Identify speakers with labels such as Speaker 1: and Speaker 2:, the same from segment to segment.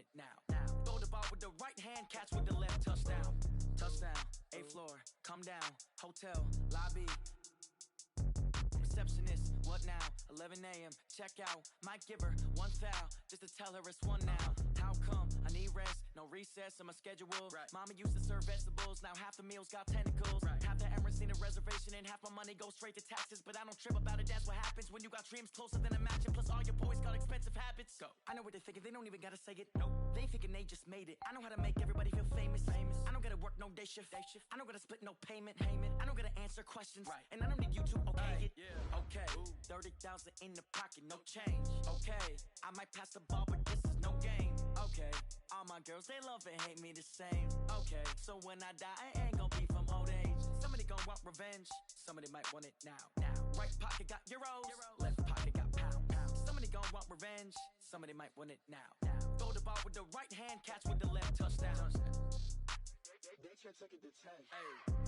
Speaker 1: it now. Throw the ball with the right hand, catch with the left, touchdown. Touchdown, 8th floor, come down, hotel, lobby. Receptionist, what now? 11 a.m., check out. Might give her one foul, just to tell her it's one now. How come? I need rest, no recess in my schedule. Right. Mama used to serve vegetables, now half the meals got tentacles. Right. Half the Emirates need a reservation and half my money goes straight to taxes. But I don't trip about it, that's what happens when you got dreams closer than a matching. Plus all your boys got expensive habits. Go. I know what they're thinking, they don't even gotta say it. Nope. They thinking they just made it. I know how to make everybody feel famous. I don't gotta work no day shift. I don't gotta split no payment. I don't gotta answer questions. Right. And I don't need you to okay it. Yeah. Okay, 30,000 in the pocket, no change. Okay, I might pass the ball, but this is no game. Okay, all my girls, they love and hate me the same. Okay, so when I die, I ain't gon' be from old age. Somebody gon' want revenge, somebody might want it now. Right pocket got euros, left pocket got pounds. Somebody gon' want revenge, somebody might want it now. Throw the ball with the right hand, catch with the left, touchdown.
Speaker 2: They can't take it to 10.
Speaker 1: Hey.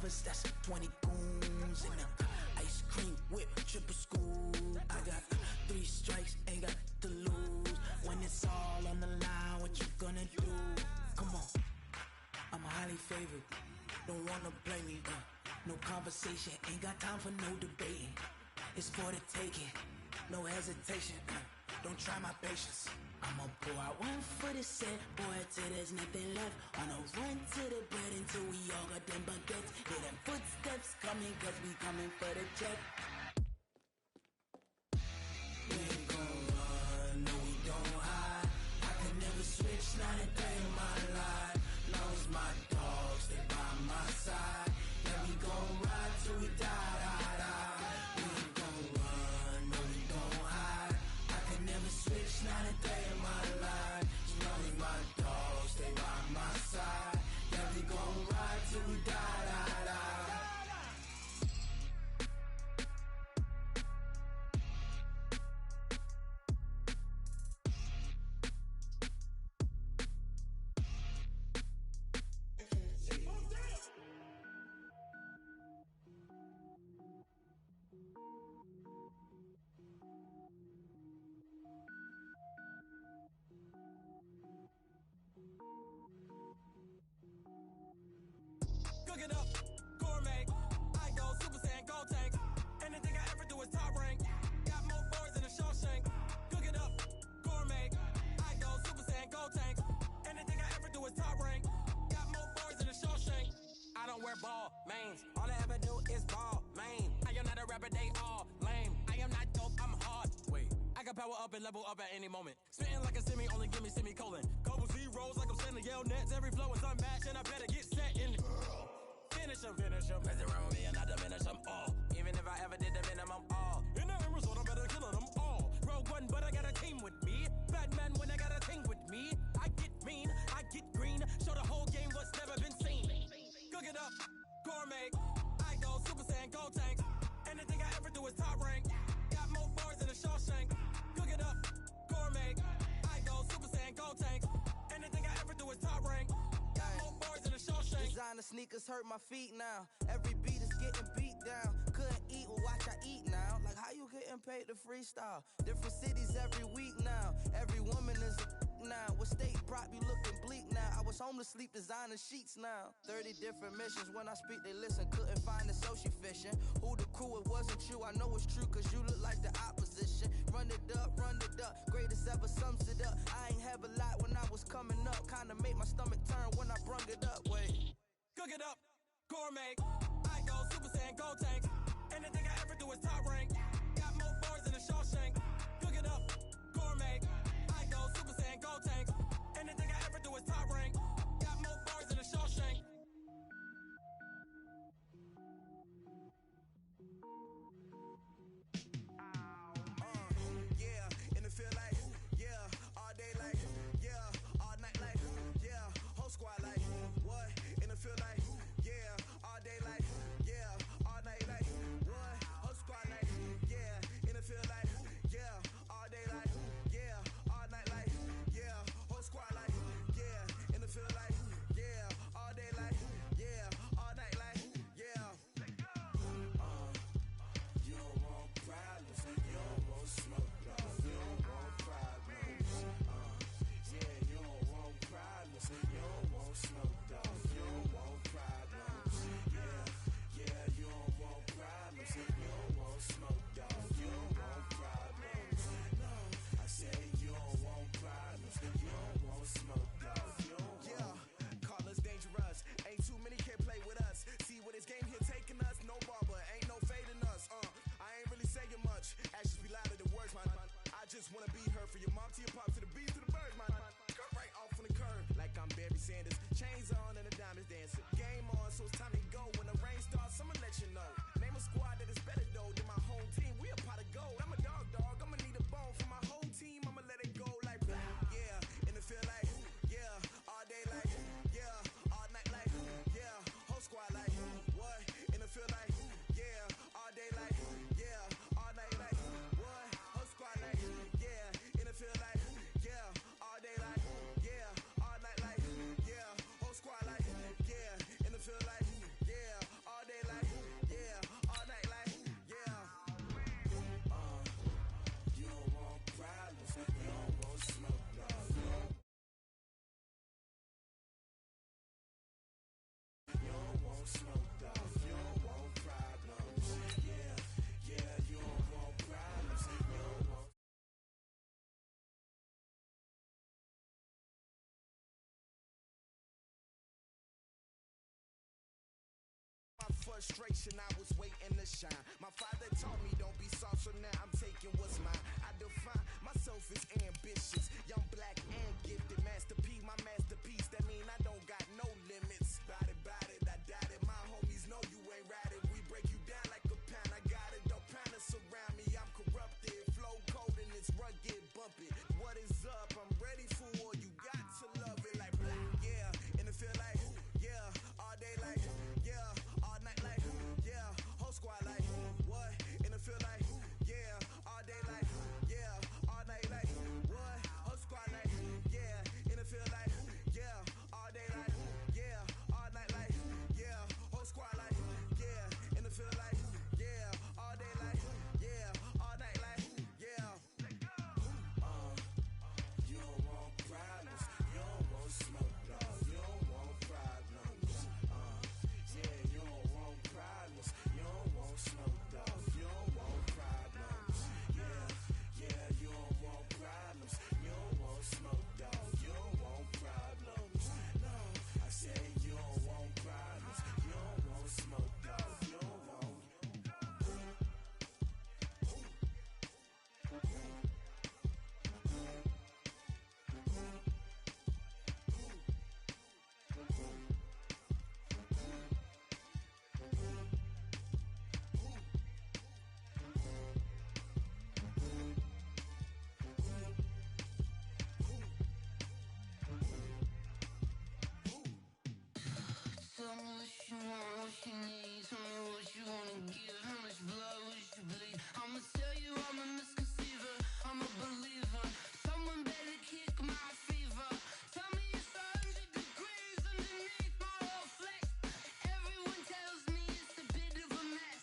Speaker 3: choppers, that's 20 goons in the ice cream whip, triple school. I got 3 strikes, ain't got to lose. When it's all on the line, what you gonna do? Come on, I'm highly favored, don't wanna play me. No conversation, ain't got time for no debating. It's for the taking, no hesitation. Don't try my patience. I'ma pour out one for the set, boy, till there's nothing left. On a run to the bread until we all got them baguettes. Hear them footsteps coming, cause we coming for the check. We ain't gon' run, no we don't hide. I can never switch, not a day in my life. Long as my dogs, they by my side. Yeah, we gon' ride till we die, die, die. We ain't gon' run, no we don't hide. I can never switch, not a day in my life. As long as my dogs, they by my side. Yeah, we gon' ride till we die, die, die.
Speaker 1: Cook it up, gourmet. I go Super Saiyan, go tank. Anything I ever do is top rank. Got more boys than a Shawshank. Cook it up, gourmet. I go Super Saiyan, go tank. Anything I ever do is top rank. Got more boys than a Shawshank. I don't wear ball mains. All I ever do is ball main. I am not a rapper, they all lame. I am not dope, I'm hard. Wait, I can power up and level up at any moment. Spitting like a semi, only give me semicolon. Couple zeros like I'm sending yell nets. Every flow is unmatched and I better get set in. Finish them. Mess around with me and I diminish them all. Even if I ever did the minimum all. In the end result, I'm better killing them all. Rogue One, but I got a team with me. Batman when I got a team with me. I get mean, I get green. Show the whole game what's never been seen. Cook it up, gourmet. I go Super Saiyan, go tank. Anything I ever do is top rank. Got more bars than a Shawshank. Cook it up, gourmet. I go Super Saiyan, go tank. Anything I ever do is top rank. Got more bars than a Shawshank.
Speaker 4: Designer sneakers hurt my feet now. Every beat is getting beat down. Couldn't eat, well watch I eat now. Like how you getting paid to freestyle? Different cities every week now. Every woman is a now. What state prop you looking bleak now? I was home to sleep designer sheets now. 30 different missions. When I speak they listen. Couldn't find it so she fishing. Who the crew, it wasn't you. I know it's true cause you look like the opposition. Run it up. Greatest ever sums it up. I ain't have a lot when I was coming up. Kinda made my stomach turn when I brung it up. Wait.
Speaker 1: Cook it up, gourmet. I go Super Saiyan, go tank. Anything I ever do is top rank. Got more bars than a Shawshank. Cook it up, gourmet. I go Super Saiyan, go tank. Anything I ever do is top rank. Got more bars than a Shawshank.
Speaker 5: Yeah, in the field like, yeah, all day like, yeah, all night like, yeah, whole squad like, what? In the field like, yeah, all day like, yeah, all night like, what? Whole squad like, yeah. frustration, I was waiting to shine. My father taught me don't be soft, so now I'm taking what's mine. I define myself as ambitious, young, black, and gifted. Master P, my masterpiece, that mean I don't got no limits. Bout it, I doubt it. My homies know you ain't ratted. We break you down like a pound. I got it, don't pound us around me. I'm corrupted, flow cold and it's rugged, bumpy. What is up? I'm ready for war. You got to love it like black, yeah. And it feel like, yeah, all day like, yeah, all night like, yeah, whole squad like, what? And it feel like, yeah, all day like, yeah, all night like, what? Whole squad like, yeah, and it feel like, yeah, all day like, yeah, all night like, yeah, whole squad like, yeah, and it feel like, yeah, all day like, yeah, all night like, yeah. You don't want problems, you don't want smoke, dog. You don't want problems. Yeah, you don't want problems, you don't want smoke, dog. You don't want problems. Yeah, you don't want problems, you don't want smoke, dog. You don't want problems. No, I said you don't want problems, you don't want smoke, dog. You don't want.
Speaker 3: Tell me what you want, what you need. Tell me what you wanna give. How much blood would you bleed? I'ma tell you I'm a misconceiver. I'm a believer. Someone better kick my fever. Tell me it's 100 degrees underneath my whole flesh. Everyone tells me it's a bit of a mess.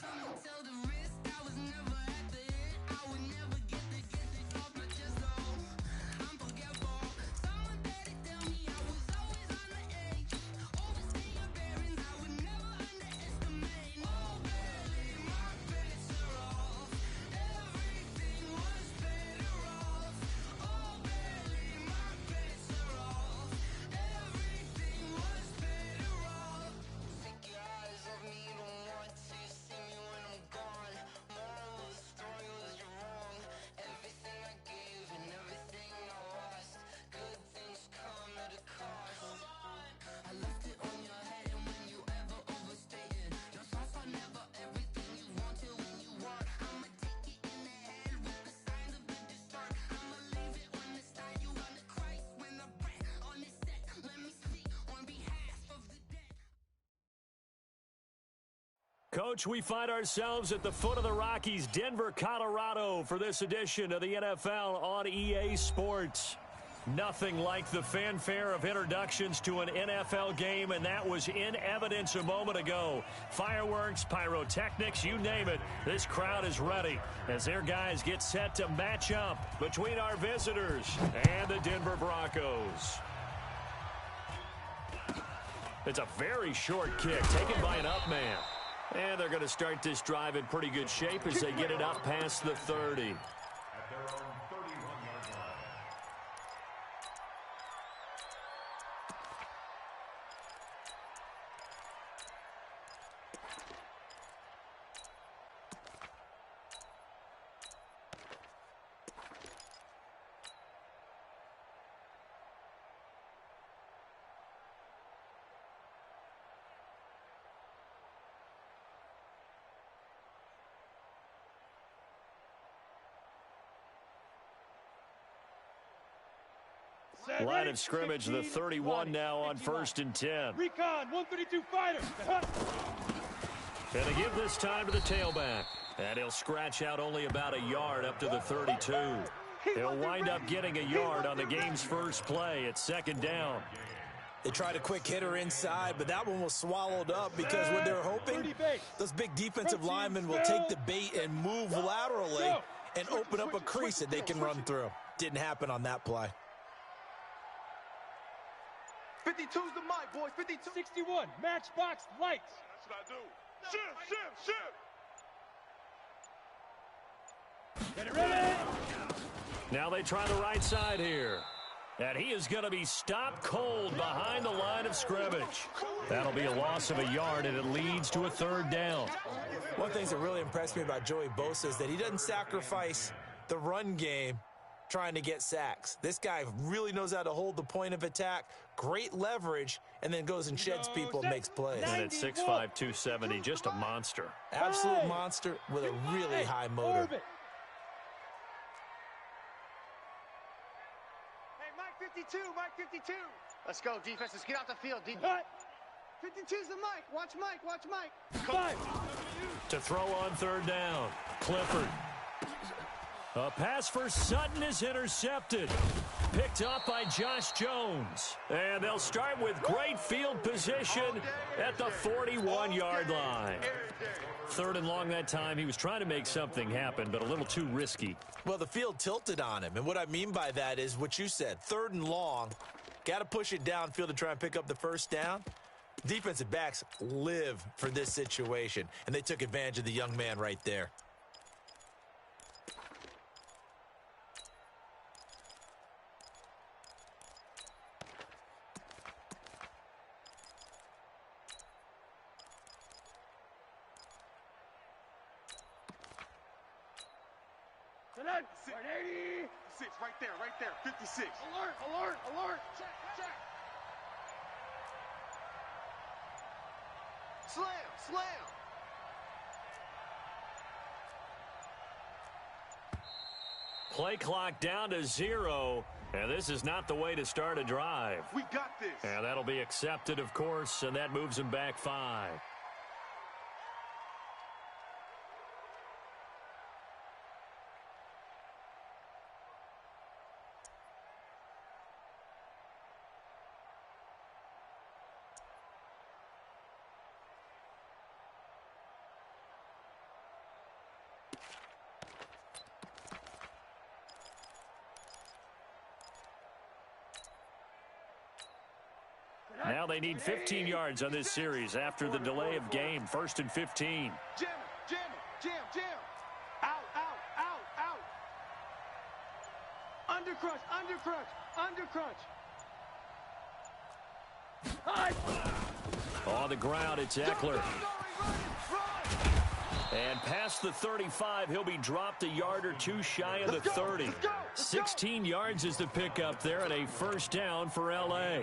Speaker 3: I'ma tell the risk I was never at the end. I would never get it off my chest. Oh, I'm forgetful. Someone better tell me I was always on the edge. Overstay your bearings, I would never underestimate. Oh, barely, my bets are off. Everything was better off. Oh, barely, my bets are off. Everything was better off. Take your eyes off me, don't want to see me when I'm gone. Moral of the story was you're wrong. Everything I gave and everything I lost. Good things come at a cost. I left it on your head, and when you ever overstay it, your thoughts are never everything you want till when you want. I'ma take it in the head with the signs of the distort. I'ma leave it on the side. You run the Christ when the breath on this set. Let me speak on behalf of the dead.
Speaker 6: Coach, we find ourselves at the foot of the Rockies, Denver, Colorado, for this edition of the NFL on EA Sports. Nothing like the fanfare of introductions to an NFL game, and that was in evidence a moment ago. Fireworks, pyrotechnics, you name it. This crowd is ready as their guys get set to match up between our visitors and the Denver Broncos. It's a very short kick taken by an up man. And they're going to start this drive in pretty good shape as they get it up past the 30. Line of scrimmage, the 31 now on 1st and 10.
Speaker 7: Recon, 132 fighter.
Speaker 6: And they give this time to the tailback. And he'll scratch out only about a yard up to the 32. He'll wind up getting a yard on the game's first play at 2nd down.
Speaker 8: They tried a quick hitter inside, but that one was swallowed up because what they're hoping, those big defensive linemen will take the bait and move laterally and open up a crease that they can run through. Didn't happen on that play.
Speaker 7: 52's the mic, boys. 52. 61, matchbox lights. That's what I do. Shift. Get it ready.
Speaker 6: Now they try the right side here. And he is going to be stopped cold behind the line of scrimmage. That'll be a loss of a yard, and it leads to a third down.
Speaker 8: One thing that really impressed me about Joey Bosa is that he doesn't sacrifice the run game trying to get sacks. This guy really knows how to hold the point of attack, great leverage, and then goes and sheds people and makes plays.
Speaker 6: And at 6'5", 270, just a monster.
Speaker 8: Absolute monster with a really high motor.
Speaker 7: Hey, Mike 52, Mike 52.
Speaker 9: Let's go, defense. Let's get out the field.
Speaker 7: 52's the Mike. Watch Mike, watch Mike. 5.
Speaker 6: To throw on third down, Clifford. A pass for Sutton is intercepted. Picked up by Josh Jones. And they'll start with great field position at the 41-yard line. Third and long that time. He was trying to make something happen, but a little too risky.
Speaker 8: Well, the field tilted on him, and what I mean by that is what you said. Third and long, got to push it downfield to try and pick up the first down. Defensive backs live for this situation, and they took advantage of the young man right there.
Speaker 2: Right there, 56.
Speaker 7: Alert. Check.
Speaker 5: Slam.
Speaker 6: Play clock down to 0, and this is not the way to start a drive.
Speaker 2: We got this.
Speaker 6: And that'll be accepted, of course, and that moves him back 5. Now they need 15 yards on this series after the delay of game. 1st and 15.
Speaker 2: Jam. Out. Undercrunch.
Speaker 6: On the ground, it's Eckler. And past the 35, he'll be dropped a yard or two shy of the 30. 16 yards is the pickup there, and a first down for L.A.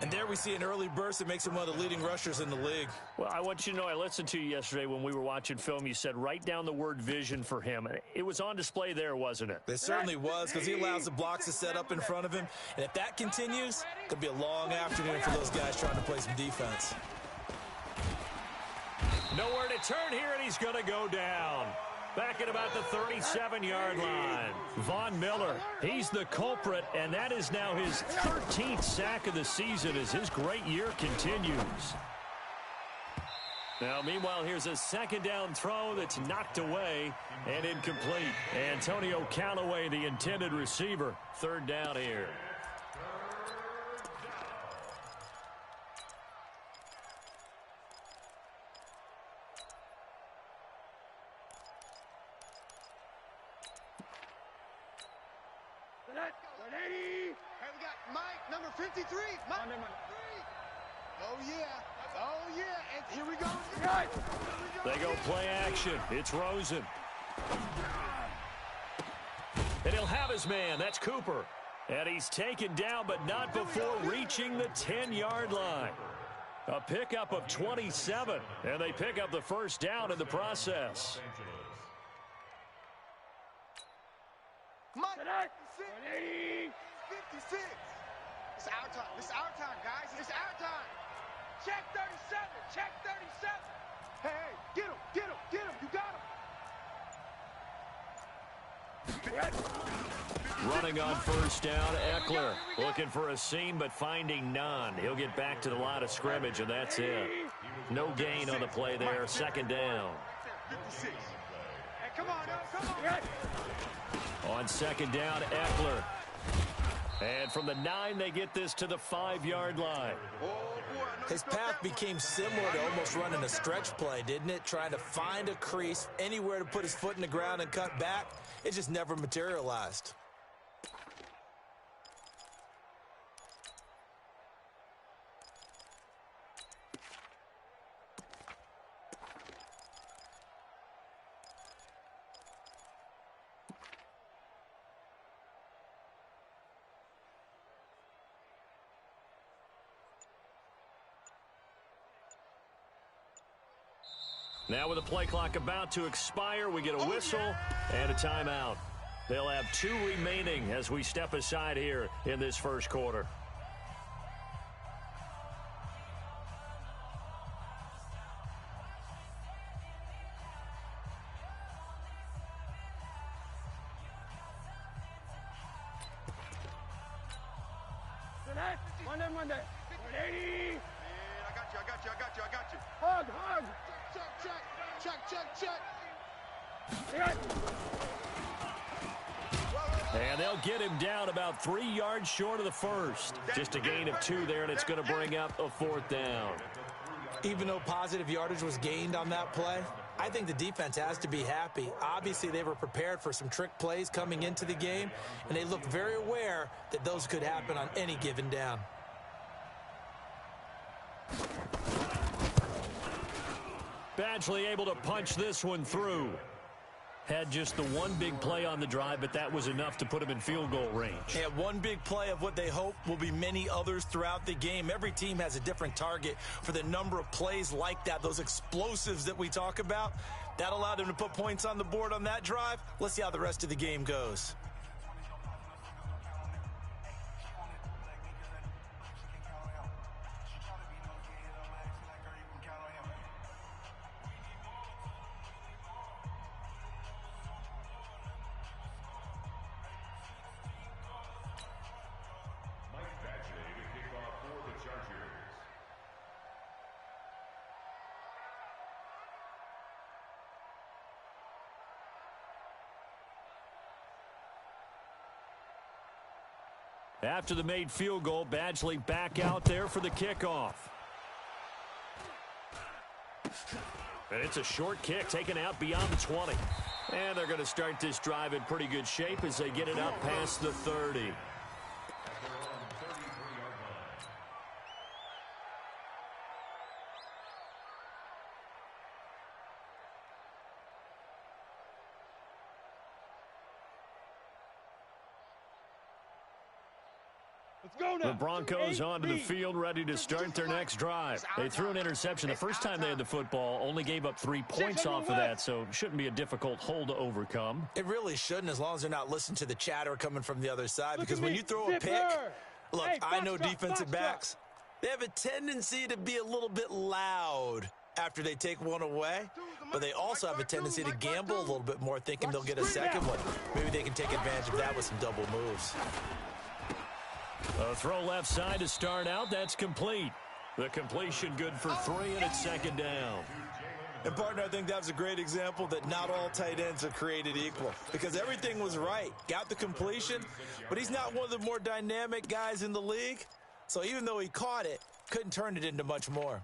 Speaker 8: And there we see an early burst that makes him one of the leading rushers in the league.
Speaker 6: Well, I want you to know, I listened to you yesterday when we were watching film. You said write down the word vision for him. It was on display there, wasn't it?
Speaker 8: It certainly was, because he allows the blocks to set up in front of him. And if that continues, it could be a long afternoon for those guys trying to play some defense.
Speaker 6: Nowhere to turn here, and he's going to go down. Back at about the 37-yard line. Von Miller, he's the culprit, and that is now his 13th sack of the season as his great year continues. Now, meanwhile, here's a second down throw that's knocked away and incomplete. Antonio Callaway, the intended receiver. Third down here.
Speaker 9: Hey, we got Mike, number 53. Mike, number 3. Oh, yeah. And here we go.
Speaker 6: They go play action. It's Rosen. And he'll have his man. That's Cooper. And he's taken down, but not before reaching the 10-yard line. A pickup of 27. And they pick up the first down in the process.
Speaker 2: Mike,
Speaker 9: 56. It's our time, guys. It's our time.
Speaker 7: Check 37.
Speaker 2: Hey, get him. You got him.
Speaker 6: Running on first down, Eckler looking for a seam but finding none. He'll get back to the line of scrimmage, and that's it. No gain on the play there. Second down.
Speaker 2: 56.
Speaker 7: Hey, come on.
Speaker 6: On second down, Eckler. And from the 9, they get this to the 5-yard line.
Speaker 8: His path became similar to almost running a stretch play, didn't it? Trying to find a crease, anywhere to put his foot in the ground and cut back. It just never materialized.
Speaker 6: Now with the play clock about to expire, we get a whistle and a timeout. They'll have 2 remaining as we step aside here in this first quarter.
Speaker 7: Monday. 180.
Speaker 9: Man, I got you.
Speaker 7: Hug.
Speaker 9: Check.
Speaker 6: And they'll get him down about 3 yards short of the first. Just a gain of 2 there, and it's going to bring up a 4th down.
Speaker 8: Even though positive yardage was gained on that play, I think the defense has to be happy. Obviously, they were prepared for some trick plays coming into the game, and they looked very aware that those could happen on any given down.
Speaker 6: Badgley able to punch this one through. Had just the one big play on the drive, but that was enough to put him in field goal range.
Speaker 8: Yeah, one big play of what they hope will be many others throughout the game. Every team has a different target for the number of plays like that, those explosives that we talk about. That allowed them to put points on the board on that drive. Let's see how the rest of the game goes.
Speaker 6: After the made field goal, Badgley back out there for the kickoff. And it's a short kick taken out beyond the 20. And they're going to start this drive in pretty good shape as they get it up past the 30. The Broncos onto the field, ready to start their next drive. They threw an interception the first time they had the football, only gave up 3 points off of that, so shouldn't be a difficult hole to overcome.
Speaker 8: It really shouldn't, as long as they're not listening to the chatter coming from the other side, because when you throw a pick, look, I know defensive backs, they have a tendency to be a little bit loud after they take one away, but they also have a tendency to gamble a little bit more, thinking they'll get a second one. Maybe they can take advantage of that with some double moves.
Speaker 6: A throw left side to start out. That's complete. The completion good for 3, and it's 2nd down.
Speaker 8: And, partner, I think that was a great example that not all tight ends are created equal, because everything was right. Got the completion, but he's not one of the more dynamic guys in the league. So even though he caught it, couldn't turn it into much more.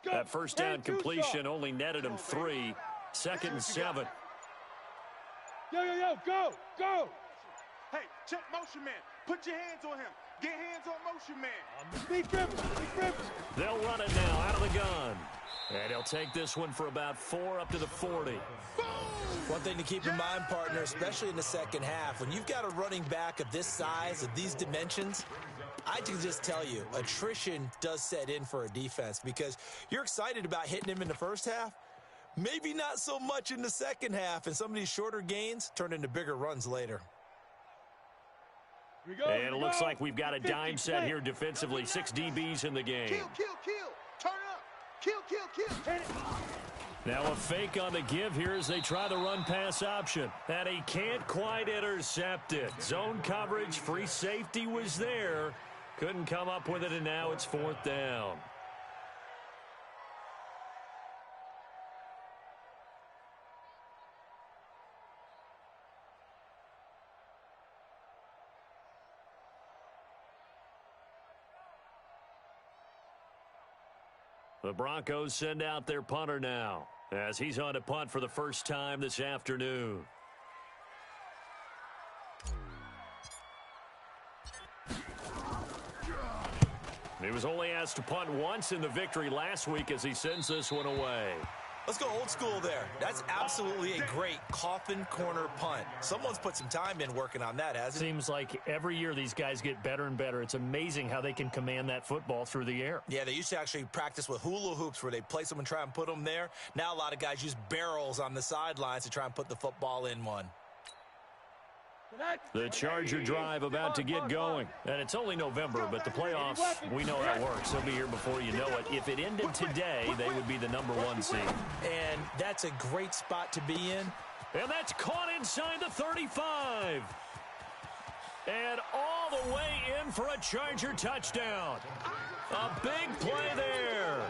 Speaker 6: That first down completion only netted him 3. 2nd and 7.
Speaker 7: Go!
Speaker 2: Hey, check motion man. Put your hands on him. Get hands on motion man.
Speaker 7: Big Rivers.
Speaker 6: They'll run it now out of the gun. And he'll take this one for about 4 up to the 40.
Speaker 8: One thing to keep in mind, partner, especially in the second half, when you've got a running back of this size, of these dimensions, I can just tell you, attrition does set in for a defense, because you're excited about hitting him in the first half, maybe not so much in the second half, and some of these shorter gains turn into bigger runs later.
Speaker 6: And it looks like we've got a dime set here defensively. 6 DBs in the game.
Speaker 9: Kill. Turn up. Kill.
Speaker 6: Now a fake on the give here as they try the run-pass option. And he can't quite intercept it. Zone coverage, free safety was there. Couldn't come up with it, and now it's 4th down. The Broncos send out their punter now, as he's on to punt for the first time this afternoon. He was only asked to punt once in the victory last week as he sends this one away.
Speaker 8: Let's go old school there. That's absolutely a great coffin corner punt. Someone's put some time in working on that, hasn't it?
Speaker 6: Seems like every year these guys get better and better. It's amazing how they can command that football through the air.
Speaker 8: Yeah, they used to actually practice with hula hoops where they place them and try and put them there. Now a lot of guys use barrels on the sidelines to try and put the football in one.
Speaker 6: The Charger drive about to get going. And it's only November, but the playoffs, we know how it works. They'll be here before you know it. If it ended today, they would be the #1 seed.
Speaker 8: And that's a great spot to be in.
Speaker 6: And that's caught inside the 35. And all the way in for a Charger touchdown. A big play there.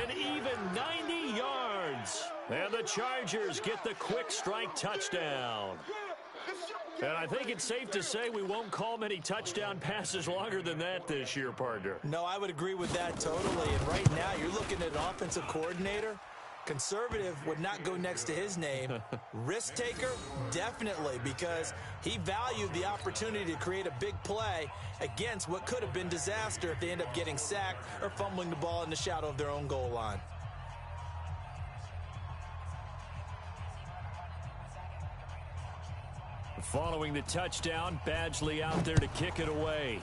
Speaker 6: An even 90 yards. And the Chargers get the quick strike touchdown. And I think it's safe to say we won't call many touchdown passes longer than that this year, partner.
Speaker 8: No, I would agree with that totally. And right now, you're looking at an offensive coordinator. Conservative would not go next to his name. Risk taker, definitely, because he valued the opportunity to create a big play against what could have been disaster if they end up getting sacked or fumbling the ball in the shadow of their own goal line.
Speaker 6: Following the touchdown, Badgley out there to kick it away.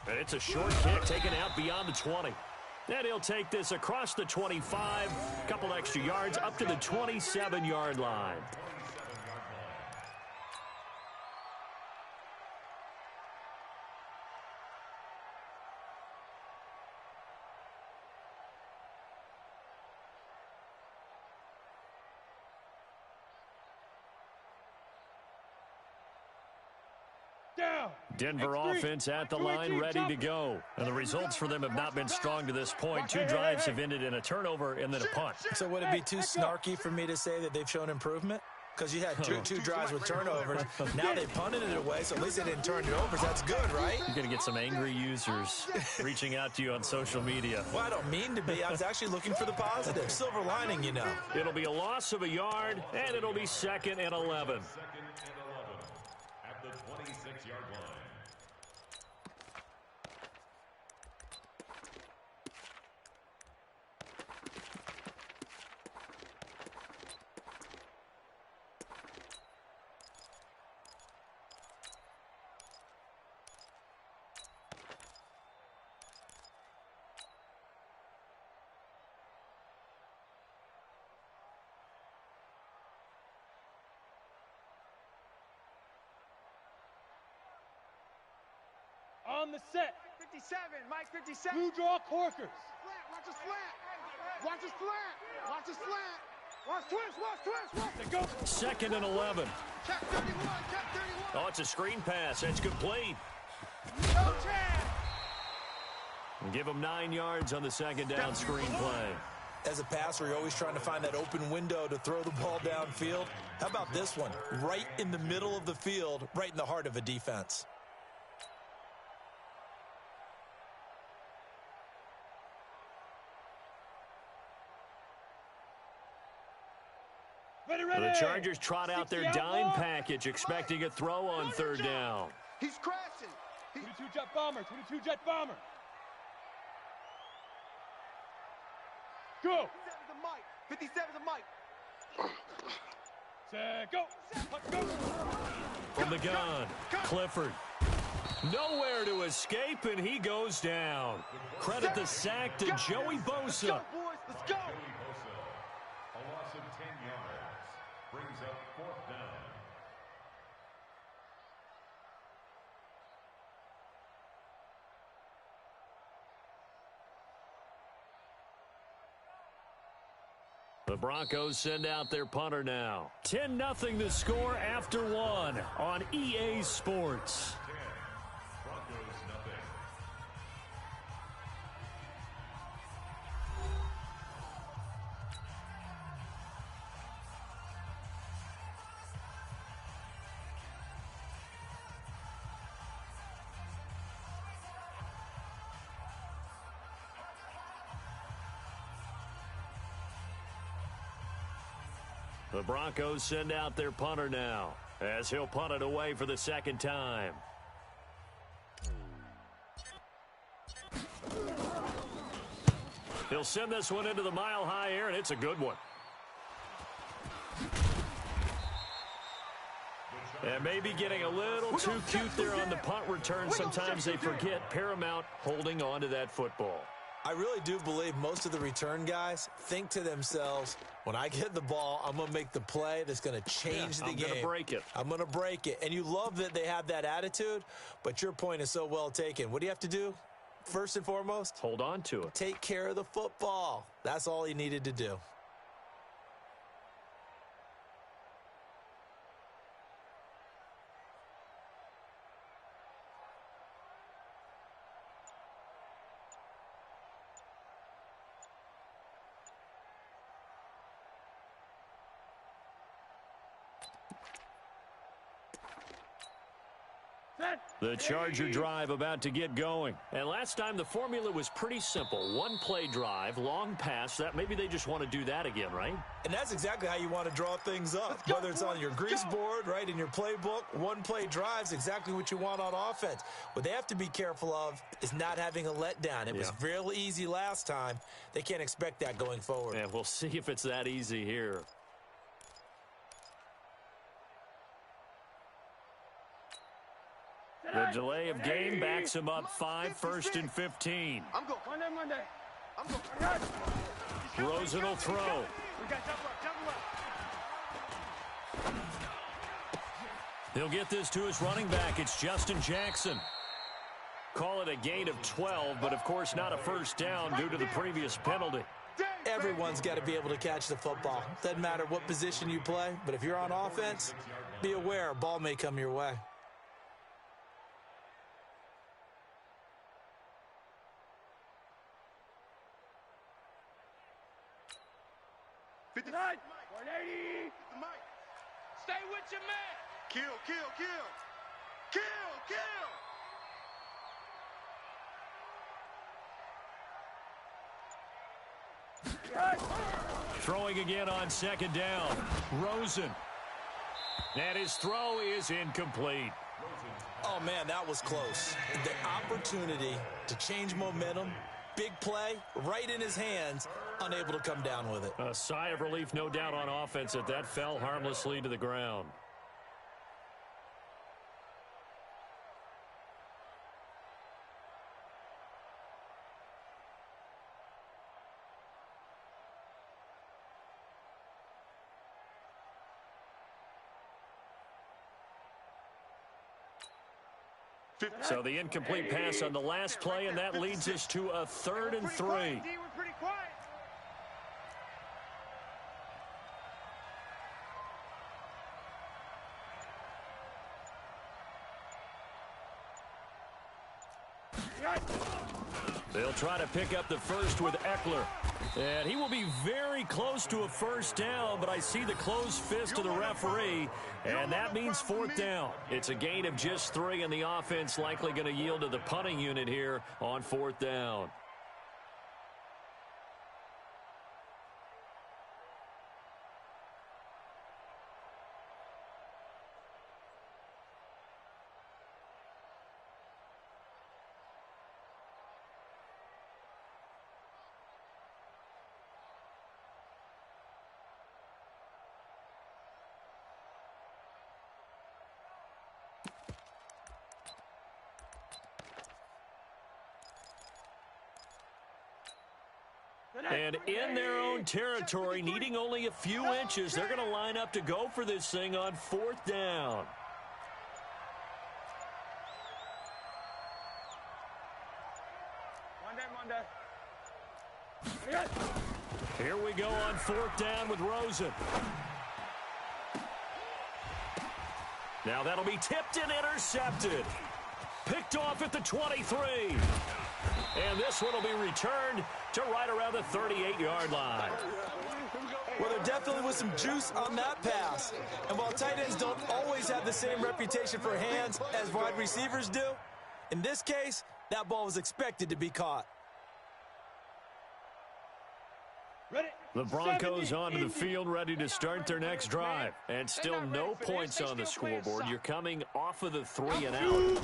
Speaker 6: And it's a short kick taken out beyond the 20. And he'll take this across the 25, a couple extra yards up to the 27-yard line. Denver offense at the line, ready to go. And the results for them have not been strong to this point. 2 drives have ended in a turnover and then a punt.
Speaker 8: So would it be too snarky for me to say that they've shown improvement? Because you had two drives with turnovers. Now they punted it away, so at least they didn't turn it over. So that's good, right?
Speaker 6: You're going to get some angry users reaching out to you on social media.
Speaker 8: Well, I don't mean to be. I was actually looking for the positive. Silver lining, you know.
Speaker 6: It'll be a loss of a yard, and it'll be 2nd and 11.
Speaker 10: At the 26-yard line.
Speaker 7: On the set.
Speaker 9: 57, Mike 57.
Speaker 7: Blue draw Corkers.
Speaker 9: Flat, watch his flat. Watch his flat. Watch his flat. Watch twist, watch twist, watch.
Speaker 7: They go.
Speaker 6: 2nd and 11.
Speaker 9: Check 31, check 31.
Speaker 6: Oh, it's a screen pass. That's complete.
Speaker 9: No chance.
Speaker 6: Give them 9 yards on the 2nd down screen play.
Speaker 8: As a passer, you're always trying to find that open window to throw the ball downfield. How about this one? Right in the middle of the field, right in the heart of a defense.
Speaker 6: The Chargers trot out their dime package, expecting a throw on 3rd down.
Speaker 9: He's crashing.
Speaker 7: 22 jet bomber, 22 jet bomber. Go.
Speaker 9: 57's a Mike.
Speaker 7: Set, go. Go.
Speaker 6: From the gun, Clifford. Nowhere to escape, and he goes down. Credit the sack to Joey Bosa.
Speaker 9: Let's go, boys. Let's go.
Speaker 10: A loss of 10 yards brings up 4th down.
Speaker 6: The Broncos send out their punter now. 10-0 the score after 1 on EA Sports.
Speaker 10: Broncos nothing.
Speaker 6: The Broncos send out their punter now as he'll punt it away for the 2nd time. He'll send this one into the mile-high air, and it's a good one. And maybe getting a little too cute there on the punt return. Sometimes they forget paramount holding on to that football.
Speaker 8: I really do believe most of the return guys think to themselves, when I get the ball, I'm going to make the play that's going to change the game.
Speaker 6: I'm going to break it.
Speaker 8: I'm going to break it. And you love that they have that attitude, but your point is so well taken. What do you have to do? First and foremost,
Speaker 6: hold on to it.
Speaker 8: Take care of the football. That's all he needed to do.
Speaker 6: The Charger drive about to get going. And last time the formula was pretty simple. One play drive, long pass. That maybe they just want to do that again, right?
Speaker 8: And that's exactly how you want to draw things up. Whether it's on your grease board, right, in your playbook, one play drive's exactly what you want on offense. What they have to be careful of is not having a letdown. It was real easy last time. They can't expect that going forward.
Speaker 6: And we'll see if it's that easy here. The delay of game backs him up 5, 1st and 15.
Speaker 9: I'm going. Monday. I'm going.
Speaker 6: Rosen will throw.
Speaker 9: We got double up.
Speaker 6: He'll get this to his running back. It's Justin Jackson. Call it a gain of 12, but of course not a first down due to the previous penalty.
Speaker 8: Everyone's got to be able to catch the football. Doesn't matter what position you play, but if you're on offense, be aware a ball may come your way.
Speaker 9: Tonight, 180. Stay with your man. Kill.
Speaker 6: Throwing again on second down. Rosen. And his throw is incomplete.
Speaker 8: Oh, man, that was close. The opportunity to change momentum, big play, right in his hands, unable to come down with it.
Speaker 6: A sigh of relief, no doubt, on offense that fell harmlessly to the ground. So the incomplete pass on the last play, and that leads us to a 3rd and 3.
Speaker 9: We're pretty quiet.
Speaker 6: They'll try to pick up the first with Eckler. And he will be very close to a first down, but I see the closed fist of the referee, and that means 4th down. It's a gain of just 3, and the offense likely going to yield to the punting unit here on 4th down. And in their own territory, needing only a few inches, they're going to line up to go for this thing on 4th down.
Speaker 9: Monday.
Speaker 6: Here we go on 4th down with Rosen. Now that'll be tipped and intercepted. Picked off at the 23. And this one will be returned to right around the 38-yard line.
Speaker 8: Well, there definitely was some juice on that pass. And while tight ends don't always have the same reputation for hands as wide receivers do, in this case, that ball was expected to be caught.
Speaker 9: Ready?
Speaker 6: The Broncos onto the field, ready to start their next drive. And still no points on the scoreboard. You're coming off of the 3 and out.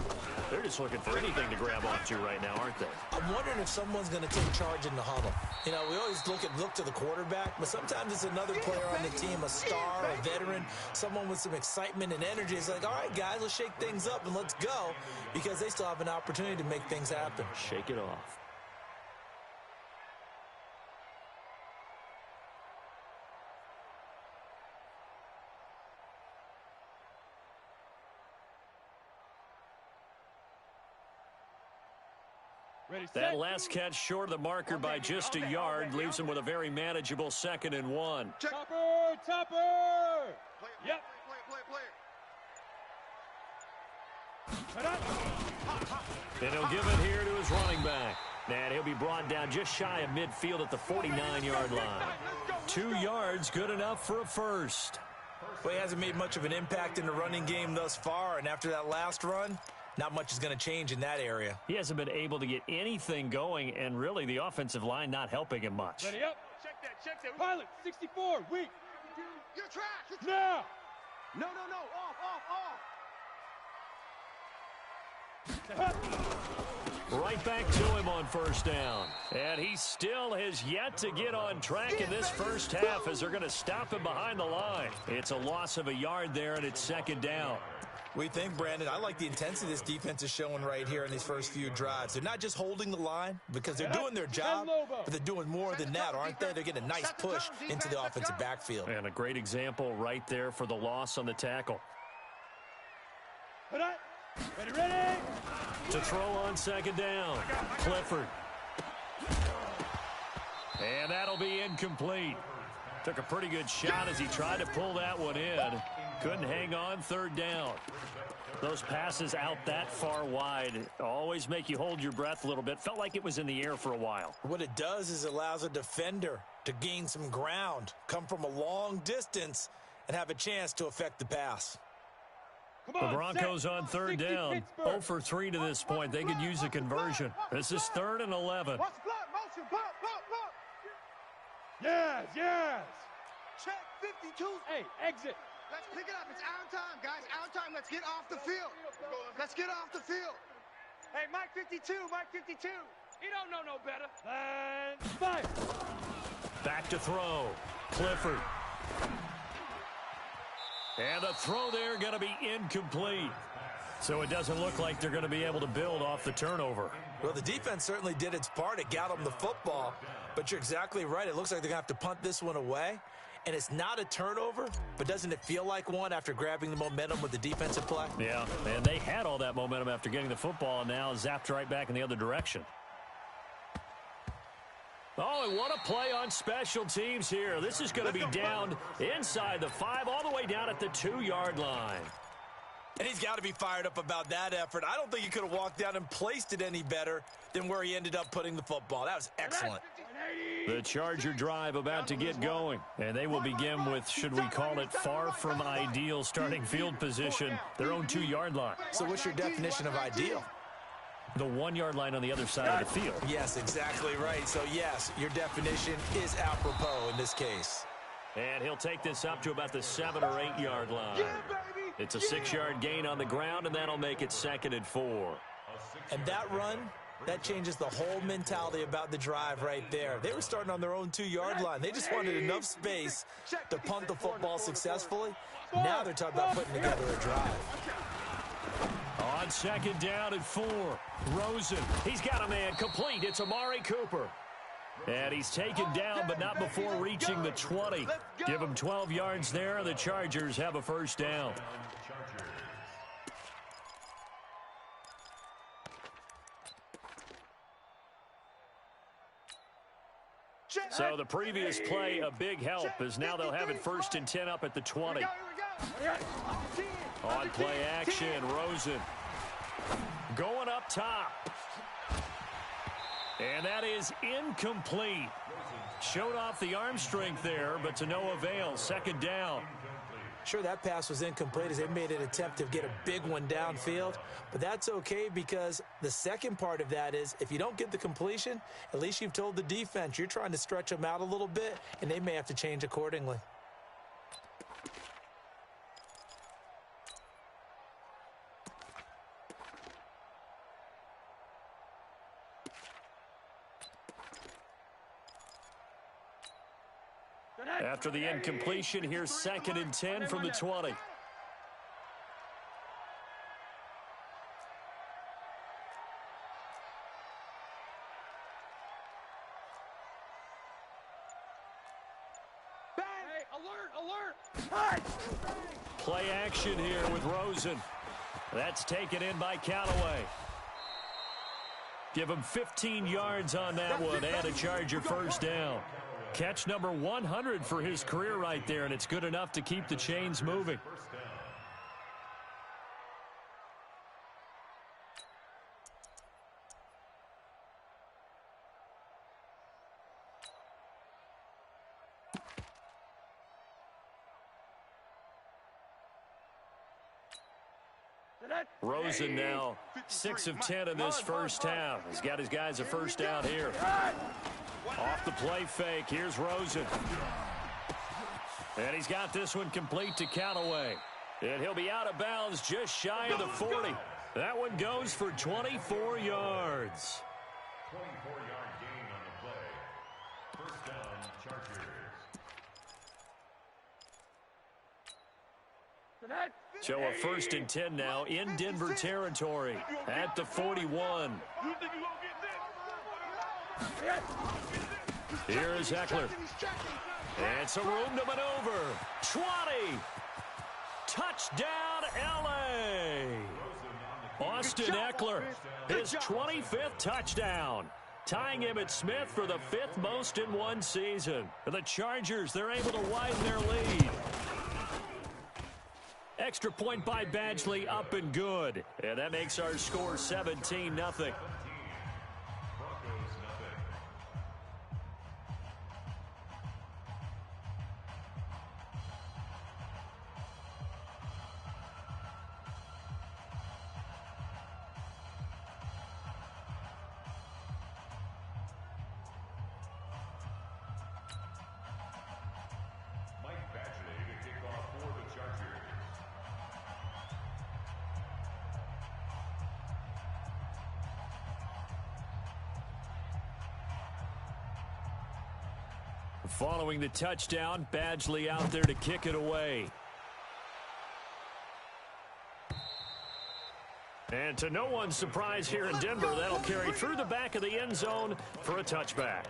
Speaker 6: They're just looking for anything to grab onto right now, aren't they?
Speaker 8: I'm wondering if someone's going to take charge in the huddle. You know, we always look to the quarterback, but sometimes it's another player on the team, a star, a veteran, someone with some excitement and energy. It's like, all right, guys, let's shake things up and let's go, because they still have an opportunity to make things happen.
Speaker 6: Shake it off. That last catch short of the marker by just a yard leaves him with a very manageable 2nd and 1.
Speaker 7: Topper! Yep.
Speaker 6: And he'll give it here to his running back. And he'll be brought down just shy of midfield at the 49-yard line. 2 yards, good enough for a first.
Speaker 8: Well, he hasn't made much of an impact in the running game thus far, and after that last run, not much is going to change in that area.
Speaker 6: He hasn't been able to get anything going, and really the offensive line not helping him much.
Speaker 7: Ready up. Check that. Pilot, 64, weak.
Speaker 9: You're trash.
Speaker 7: Now.
Speaker 9: No. Off.
Speaker 6: Right back to him on first down. And he still has yet to get on track in this first half as they're going to stop him behind the line. It's a loss of a yard there, and it's 2nd down.
Speaker 8: We think, Brandon, I like the intensity this defense is showing right here in these first few drives. They're not just holding the line because they're doing their job, but they're doing more than that, aren't they? They're getting a nice push into the offensive backfield.
Speaker 6: And a great example right there for the loss on the tackle.
Speaker 7: Ready.
Speaker 6: To throw on 2nd down, Clifford. And that'll be incomplete. Took a pretty good shot as he tried to pull that one in. Couldn't hang on 3rd down. Those passes out that far wide always make you hold your breath a little bit. Felt like it was in the air for a while.
Speaker 8: What it does is it allows a defender to gain some ground, come from a long distance, and have a chance to affect the pass.
Speaker 6: The Broncos on 3rd down. 0 for 3 to this point. They could use a conversion. This is 3rd and 11.
Speaker 9: Watch block, motion, block.
Speaker 7: Yes.
Speaker 9: Check 52.
Speaker 7: Hey, exit.
Speaker 9: Let's pick it up. It's our time, guys. Our time. Let's get off the field. Hey, Mike 52.
Speaker 7: He don't know no better. And fire.
Speaker 6: Back to throw. Clifford. And the throw there going to be incomplete. So it doesn't look like they're going to be able to build off the turnover.
Speaker 8: Well, the defense certainly did its part. It got them the football. But you're exactly right. It looks like they're going to have to punt this one away. And it's not a turnover, but doesn't it feel like one after grabbing the momentum with the defensive play?
Speaker 6: Yeah, and they had all that momentum after getting the football, and now zapped right back in the other direction. Oh, and what a play on special teams here. This is going to be down inside the 5, all the way down at the 2-yard line.
Speaker 8: And he's got to be fired up about that effort. I don't think he could have walked down and placed it any better than where he ended up putting the football. That was excellent.
Speaker 6: The Charger drive about to get going, and they will begin with, should we call it, far from ideal starting field position, their own 2-yard line.
Speaker 8: So what's your definition of ideal?
Speaker 6: The 1-yard line on the other side of the field.
Speaker 8: Yes, exactly right. So, yes, your definition is apropos in this case.
Speaker 6: And he'll take this up to about the 7 or 8-yard line. It's a 6-yard gain on the ground, and that'll make it 2nd and 4.
Speaker 8: And that run, that changes the whole mentality about the drive right there. They were starting on their own 2-yard line. They just wanted enough space to punt the football successfully. Now they're talking about putting together a drive.
Speaker 6: On 2nd down and 4, Rosen. He's got a man complete. It's Amari Cooper. And he's taken down, but not before reaching the 20. Give him 12 yards there, and the Chargers have a first down. So the previous play, a big help, as now they'll have it 1st and 10 up at the 20. On play action, Rosen going up top. And that is incomplete. Showed off the arm strength there, but to no avail. 2nd down.
Speaker 8: Sure, that pass was incomplete as they made an attempt to get a big one downfield, but that's okay because the second part of that is if you don't get the completion, at least you've told the defense you're trying to stretch them out a little bit, and they may have to change accordingly.
Speaker 6: After the incompletion, here's 2nd and 10 from the 20. Play action here with Rosen. That's taken in by Callaway. Give him 15 yards on that one and a Charger first down. Catch number 100 for his career right there, and it's good enough to keep the chains moving. Rosen now 6 of 10 in this first half. He's got his guys a first down here. Off the play fake, here's Rosen. And he's got this one complete to Callaway. And he'll be out of bounds just shy of the 40. That one goes for 24 yards.
Speaker 10: 24-yard gain on the play. First down, Chargers.
Speaker 6: So a 1st and 10 now in Denver territory at the 41. Here is Eckler. And some room to maneuver. 20. Touchdown, L.A. Austin Eckler, his 25th touchdown. Tying him at Smith for the 5th most in one season. The Chargers, they're able to widen their lead. Extra point by Badgley, up and good. And that makes our score 17-0. Following the touchdown, Badgley out there to kick it away. And to no one's surprise here in Denver, that'll carry through the back of the end zone for a touchback.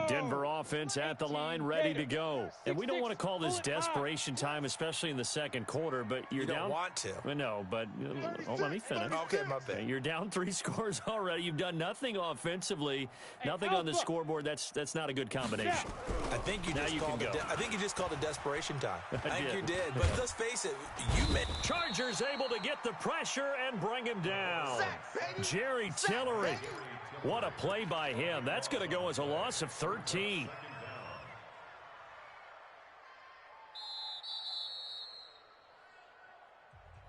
Speaker 6: Denver offense at the line, ready to go. And we don't want to call this desperation time, especially in the second quarter, but you're down.
Speaker 8: You don't want to.
Speaker 6: No, but let me finish.
Speaker 8: Okay, my bad.
Speaker 6: You're down 3 scores already. You've done nothing offensively, nothing on the scoreboard. That's not a good combination.
Speaker 8: I think you just called it desperation time. I think you did. But let's face it,
Speaker 6: Chargers able to get the pressure and bring him down. Jerry Tillery. What a play by him. That's going to go as a loss of 13.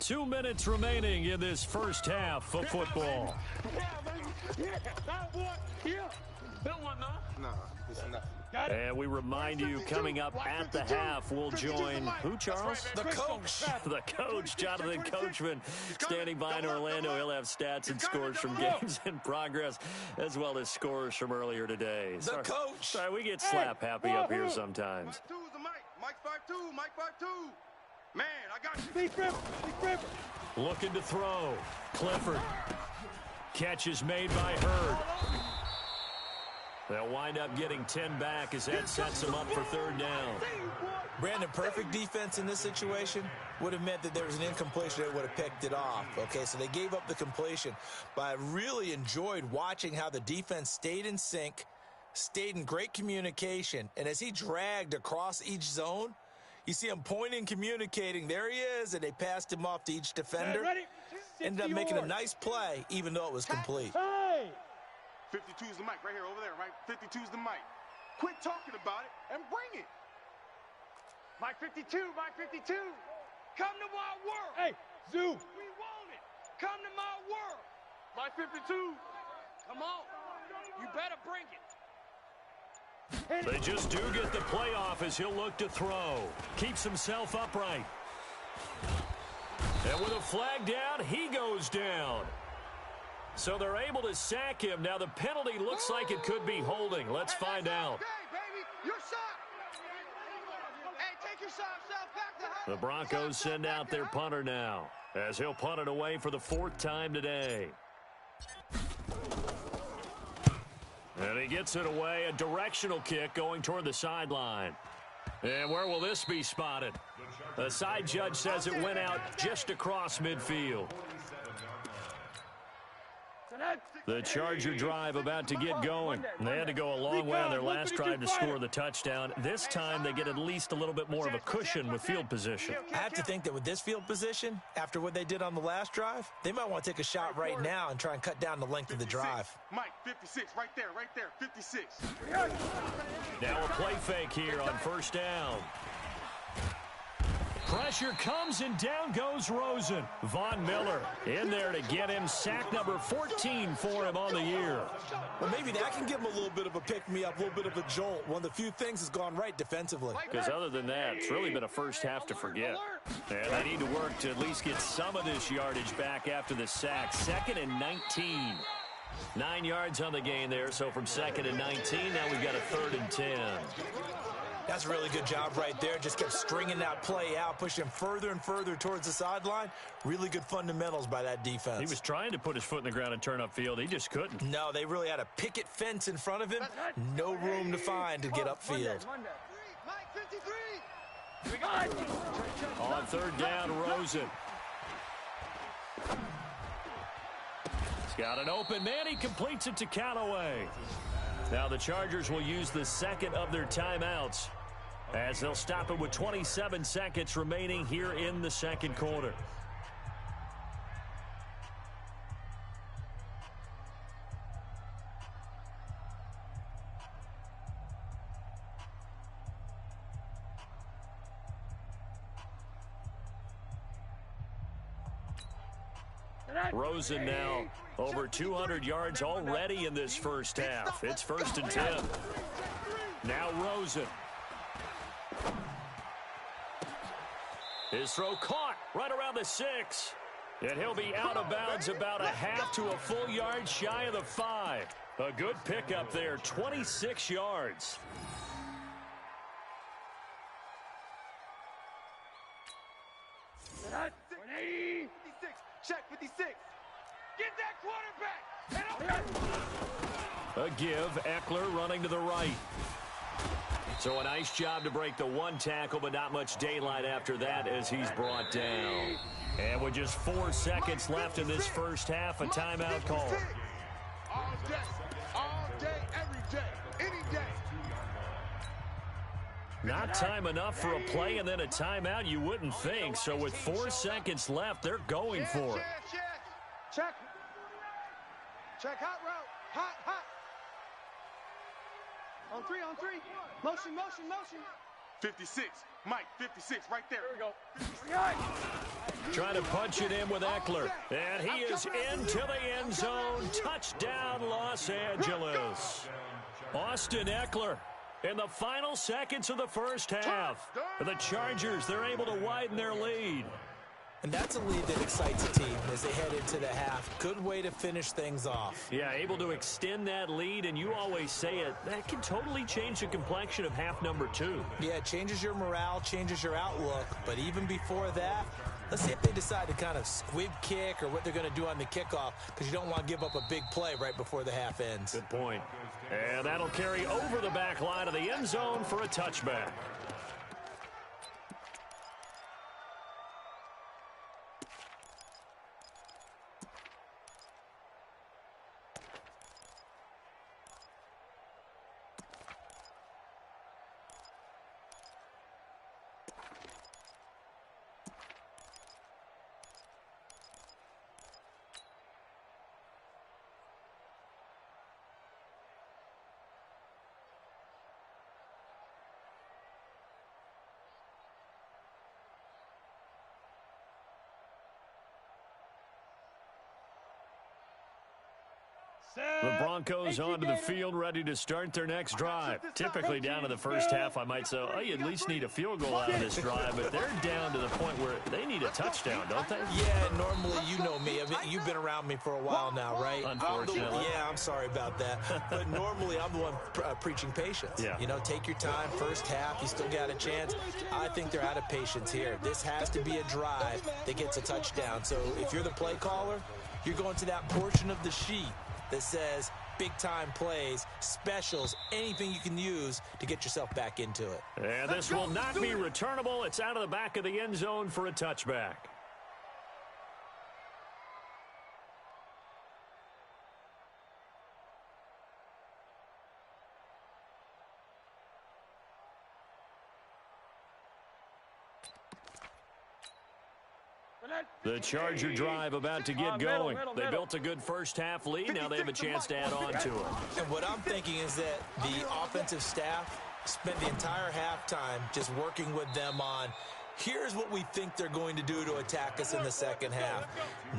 Speaker 6: Two minutes remaining in this first half of football.
Speaker 9: No, it's nothing.
Speaker 6: And we remind you, coming up at the half, we'll join who, Charles?
Speaker 8: The coach.
Speaker 6: The coach, Jonathan Coachman, standing by in Orlando. He'll have stats and scores from games in progress, as well as scores from earlier today.
Speaker 8: The coach.
Speaker 6: Sorry, we get slap happy up here sometimes.
Speaker 2: Mike 2's the Mike. Mike 5'2", Mike 5'2". Man, I got you.
Speaker 7: Big grip.
Speaker 6: Looking to throw. Clifford. Catch is made by Hurd. They'll wind up getting 10 back as that sets them up for third down.
Speaker 8: Brandon, perfect defense in this situation would have meant that there was an incompletion that would have picked it off. Okay, so they gave up the completion. But I really enjoyed watching how the defense stayed in sync, stayed in great communication, and as he dragged across each zone, you see him pointing, communicating. There he is, and they passed him off to each defender. Ended up making a nice play, even though it was complete.
Speaker 2: Hey! 52's the mic right here, over there, right? 52's the mic. Quit talking about it and bring it.
Speaker 9: Mike 52, Mike 52. Come to my world.
Speaker 7: Hey, Zoo.
Speaker 9: We want it. Come to my world.
Speaker 2: Mike 52.
Speaker 9: Come on. You better bring it.
Speaker 6: They just do get the playoff as he'll look to throw. Keeps himself upright. And with a flag down, he goes down. So they're able to sack him. Now the penalty looks like it could be holding. Let's find out.
Speaker 9: Okay, baby. Your shot. Hey, take your shot back to her.
Speaker 6: The Broncos send out their punter now, as he'll punt it away for the 4th time today. And he gets it away, a directional kick going toward the sideline. And where will this be spotted? The side judge says it went out just across midfield. The Charger drive about to get going. They had to go a long way on their last drive to score the touchdown. This time they get at least a little bit more of a cushion with field position.
Speaker 8: I have to think that with this field position, after what they did on the last drive, they might want to take a shot right now and try and cut down the length of the drive.
Speaker 2: Mike, 56, right there, 56.
Speaker 6: Now a play fake here on 1st down. Pressure comes and down goes Rosen. Von Miller in there to get him sack number 14 for him on the year.
Speaker 8: Well, maybe that can give him a little bit of a pick-me-up, a little bit of a jolt. One of the few things has gone right defensively.
Speaker 6: Because other than that, it's really been a first half to forget. And they need to work to at least get some of this yardage back after the sack. 2nd and 19. 9 yards on the gain there, so from 2nd and 19, now we've got a 3rd and 10.
Speaker 8: That's a really good job right there. Just kept stringing that play out, pushing further and further towards the sideline. Really good fundamentals by that defense.
Speaker 6: He was trying to put his foot in the ground and turn upfield. He just couldn't.
Speaker 8: No, they really had a picket fence in front of him. No room to find to get upfield.
Speaker 9: Mike 53.
Speaker 7: We got it.
Speaker 6: On 3rd down, Rosen. He's got an open man. He completes it to Callaway. Now the Chargers will use the 2nd of their timeouts, as they'll stop it with 27 seconds remaining here in the 2nd quarter. Rosen now over 200 yards already in this first half. It's 1st and 10. Now Rosen. His throw caught right around the 6. And he'll be out of bounds about a half to a full yard shy of the 5. A good pickup there, 26 yards.
Speaker 9: Check 56. Get that quarterback.
Speaker 6: A give, Eckler running to the right. So a nice job to break the 1 tackle, but not much daylight after that as he's brought down. And with just 4 seconds left in this first half, a timeout call.
Speaker 2: All day, every day, any day.
Speaker 6: Not time enough for a play and then a timeout, you wouldn't think. So with 4 seconds left, they're going for it.
Speaker 9: Check. Check hot route. Hot. On 3. Motion.
Speaker 2: 56. Mike, 56, right there.
Speaker 7: Here we go.
Speaker 6: Trying to punch it in with Eckler. And he is into the end zone. Touchdown, Los Angeles. Austin Eckler in the final seconds of the first half. The Chargers, they're able to widen their lead.
Speaker 8: And that's a lead that excites a team as they head into the half. Good way to finish things off.
Speaker 6: Yeah, able to extend that lead, and you always say it, that can totally change the complexion of half number 2.
Speaker 8: Yeah, it changes your morale, changes your outlook. But even before that, let's see if they decide to kind of squib kick or what they're going to do on the kickoff, because you don't want to give up a big play right before the half ends.
Speaker 6: Good point. And that'll carry over the back line of the end zone for a touchback. The Broncos onto the field, ready to start their next drive. Typically down to the first half, I might say, oh, you at least need a field goal out of this drive, but they're down to the point where they need a touchdown, don't they?
Speaker 8: Yeah, normally, you know me. I mean, you've been around me for a while now, right?
Speaker 6: Unfortunately.
Speaker 8: Yeah, I'm sorry about that. But normally, I'm the one preaching patience.
Speaker 6: Yeah.
Speaker 8: You know, take your time, first half, you still got a chance. I think they're out of patience here. This has to be a drive that gets a touchdown. So if you're the play caller, you're going to that portion of the sheet that says big-time plays, specials, anything you can use to get yourself back into it.
Speaker 6: And this will not be returnable. It's out of the back of the end zone for a touchback. The Charger drive about to get going. They built a good first-half lead. Now they have a chance to add on to it.
Speaker 8: And what I'm thinking is that the offensive staff spent the entire halftime just working with them on, here's what we think they're going to do to attack us in the second half.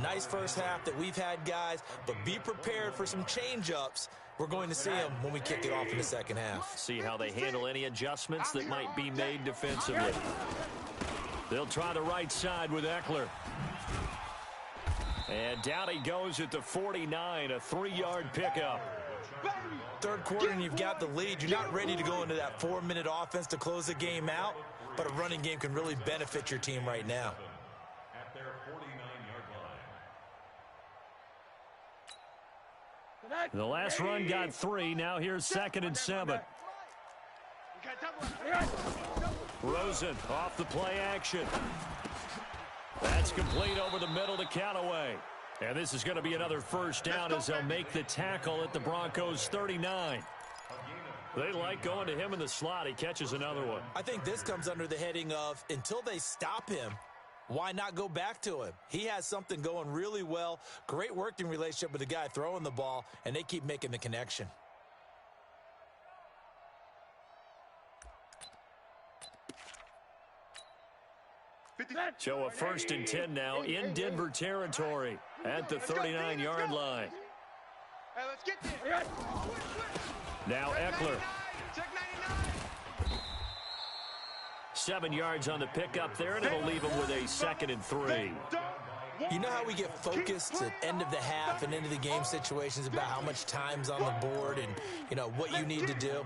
Speaker 8: Nice first half that we've had, guys, but be prepared for some change-ups. We're going to see them when we kick it off in the second half.
Speaker 6: See how they handle any adjustments that might be made defensively. They'll try the right side with Eckler. And down he goes at the 49, a 3-yard pickup.
Speaker 8: Third quarter and you've got the lead. You're not ready to go into that 4-minute offense to close the game out, but a running game can really benefit your team right now.
Speaker 10: At their 49-yard line.
Speaker 6: The last run got 3. Now here's 2nd and 7. Rosen off the play action. That's complete over the middle to Callaway. And this is going to be another first down as they'll make the tackle at the Broncos' 39. They like going to him in the slot. He catches another one.
Speaker 8: I think this comes under the heading of, until they stop him, why not go back to him? He has something going really well. Great working relationship with the guy throwing the ball, and they keep making the connection.
Speaker 6: So a 1st and 10 now in Denver territory at the 39-yard line. Now Eckler. 7 yards on the pickup there, and it'll leave him with a 2nd and 3.
Speaker 8: You know how we get focused at end of the half and end of the game situations about how much time's on the board and, you know, what you need to do?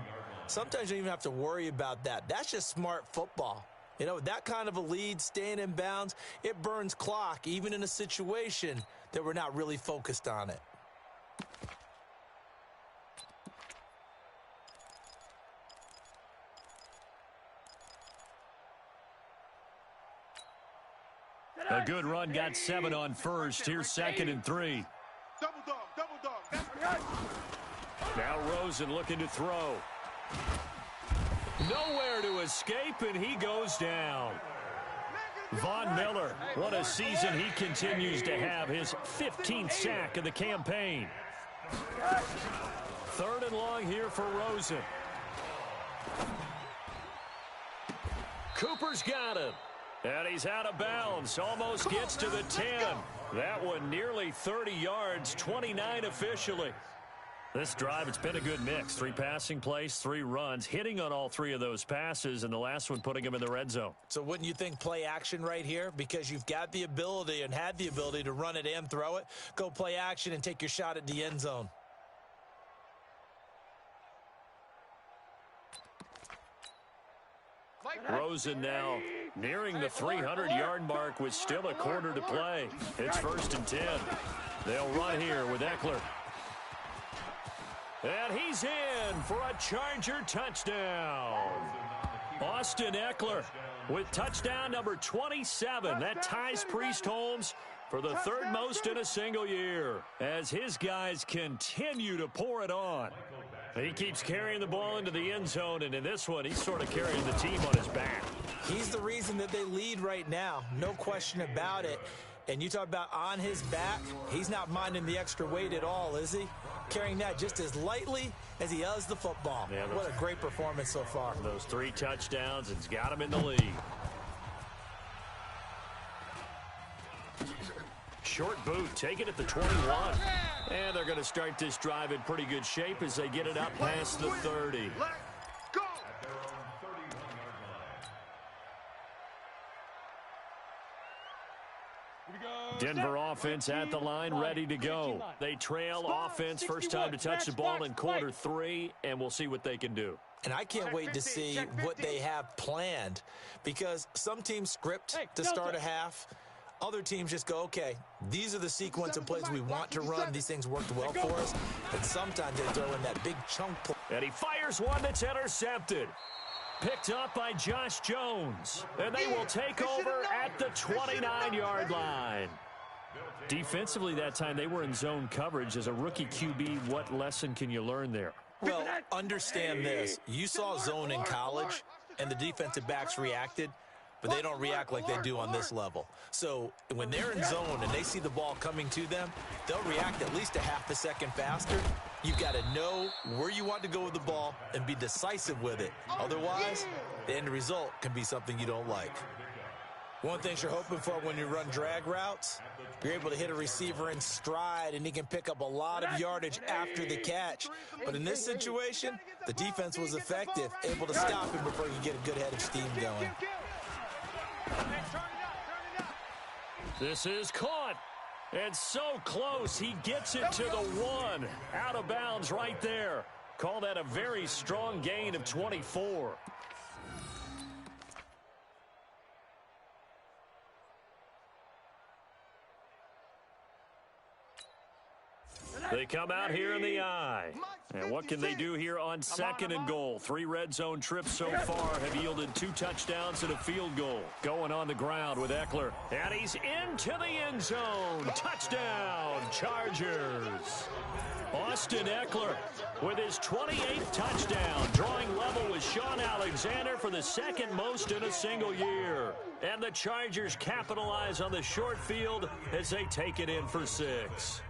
Speaker 8: Sometimes you don't even have to worry about that. That's just smart football. You know, that kind of a lead, staying in bounds, it burns clock, even in a situation that we're not really focused on it.
Speaker 6: A good run, got 7 on first. Here's 2nd and 3.
Speaker 2: Double dog.
Speaker 6: Now Rosen looking to throw. Nowhere to escape, and he goes down. Von Miller, what a season he continues to have. His 15th sack of the campaign. 3rd and long here for Rosen. Cooper's got him. And he's out of bounds. Almost gets to the 10. That one nearly 30 yards, 29 officially. This drive, it's been a good mix. 3 passing plays, 3 runs, hitting on all 3 of those passes, and the last one putting him in the red zone.
Speaker 8: So wouldn't you think play action right here? Because you've got the ability and had the ability to run it and throw it. Go play action and take your shot at the end zone.
Speaker 6: Rosen now nearing the 300-yard mark with still a quarter to play. It's 1st and 10. They'll run here with Eckler. And he's in for a Charger touchdown. Austin Eckler with touchdown number 27. That ties Priest Holmes for the 3rd most in a single year as his guys continue to pour it on. He keeps carrying the ball into the end zone, and in this one, he's sort of carrying the team on his back.
Speaker 8: He's the reason that they lead right now, no question about it. And you talk about on his back, he's not minding the extra weight at all, is he? Carrying that just as lightly as he does the football. Yeah, what a great performance so far.
Speaker 6: Those 3 touchdowns, it's got him in the lead. short boot, take it at the 21. And they're going to start this drive in pretty good shape as they get it up past the 30. Denver offense at the line, ready to go. They trail offense, first time to touch the ball in quarter 3, and we'll see what they can do.
Speaker 8: And I can't wait to see what they have planned, because some teams script to start a half. Other teams just go, okay, these are the sequence of plays we want to run. These things worked well for us. And sometimes they throw in that big chunk play.
Speaker 6: And he fires one that's intercepted. Picked up by Josh Jones. And they will take over at the 29-yard line. Defensively that time, they were in zone coverage. As a rookie QB, what lesson can you learn there?
Speaker 8: Well, understand this. You saw zone in college, and the defensive backs reacted, but they don't react like they do on this level. So when they're in zone and they see the ball coming to them, they'll react at least a half a second faster. You've got to know where you want to go with the ball and be decisive with it. Otherwise, the end result can be something you don't like. One thing you're hoping for when you run drag routes, you're able to hit a receiver in stride, and he can pick up a lot of yardage after the catch. But in this situation, the defense was effective, able to stop him before he could get a good head of steam going.
Speaker 6: This is caught. And so close, he gets it to the 1. Out of bounds right there. Call that a very strong gain of 24. They come out here in the eye. And what can they do here on 2nd and goal? 3 red zone trips so far have yielded 2 touchdowns and a field goal. Going on the ground with Eckler. And he's into the end zone. Touchdown, Chargers. Austin Eckler with his 28th touchdown, drawing level with Sean Alexander for the 2nd most in a single year. And the Chargers capitalize on the short field as they take it in for 6.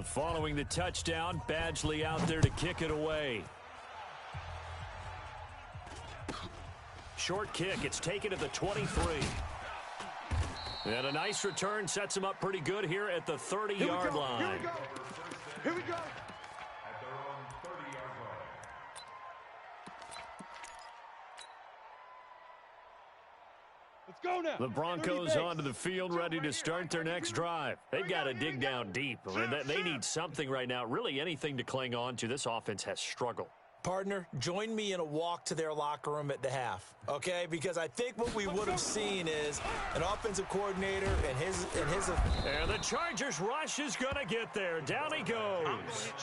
Speaker 6: Following the touchdown, Badgley out there to kick it away. Short kick, it's taken at the 23. And a nice return sets him up pretty good here at the 30-yard line.
Speaker 2: Here we go. Here we go.
Speaker 10: At their own 30-yard line.
Speaker 7: Let's go now.
Speaker 6: The Broncos onto the field, ready to start their next drive. They've got to dig down deep. I mean, they need something right now, really anything to cling on to. This offense has struggled.
Speaker 8: Partner, join me in a walk to their locker room at the half, okay? Because I think what we would have seen is an offensive coordinator and his.
Speaker 6: And the Chargers rush is going to get there. Down he goes.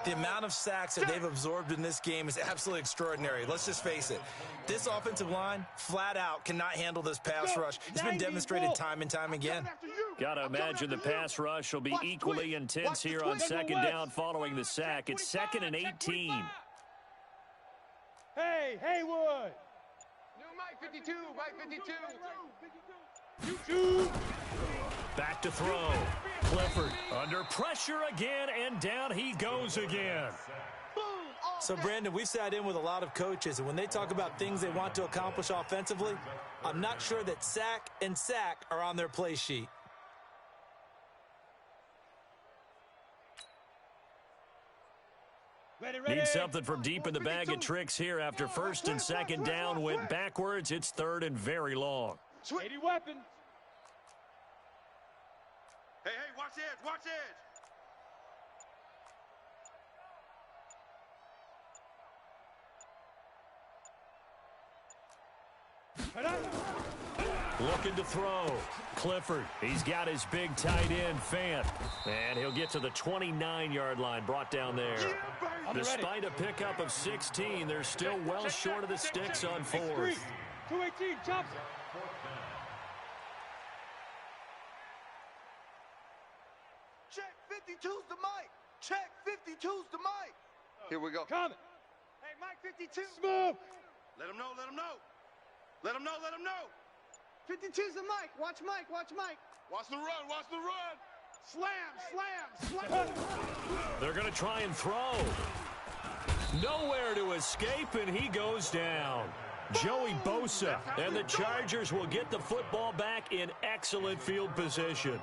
Speaker 8: The amount of sacks that they've absorbed in this game is absolutely extraordinary. Let's just face it. This offensive line, flat out, cannot handle this pass rush. It's been demonstrated time and time again.
Speaker 6: Got to imagine the pass rush will be equally intense here on 2nd down following the sack. It's 2nd and 18.
Speaker 7: Hey, Haywood.
Speaker 9: New Mike 52, Mike 52.
Speaker 6: Back to throw. Clifford under pressure again, and down he goes again.
Speaker 8: So, Brandon, we've sat in with a lot of coaches, and when they talk about things they want to accomplish offensively, I'm not sure that sack and sack are on their play sheet.
Speaker 6: Need something from deep in the bag of tricks here after 1st and 2nd down. Went backwards. It's 3rd and very long.
Speaker 7: 80 weapons.
Speaker 2: Hey, watch edge, watch edge.
Speaker 6: Looking to throw. Clifford, he's got his big tight end, Fant. And he'll get to the 29-yard line, brought down there. Despite a pickup of 16, they're still well short of the sticks on 4th.
Speaker 7: 218, chop.
Speaker 9: Check 52's the mic. Check 52's the mic. Here we go.
Speaker 7: Coming.
Speaker 9: Hey, Mike 52.
Speaker 7: Smoke.
Speaker 2: Let him know, let him know. Let him know, let him know.
Speaker 9: 52's the mic. Watch Mike, watch Mike.
Speaker 2: Watch the run, watch the run. Slam.
Speaker 6: They're going to try and throw. Nowhere to escape, and he goes down. Joey Bosa, and the Chargers will get the football back in excellent field position.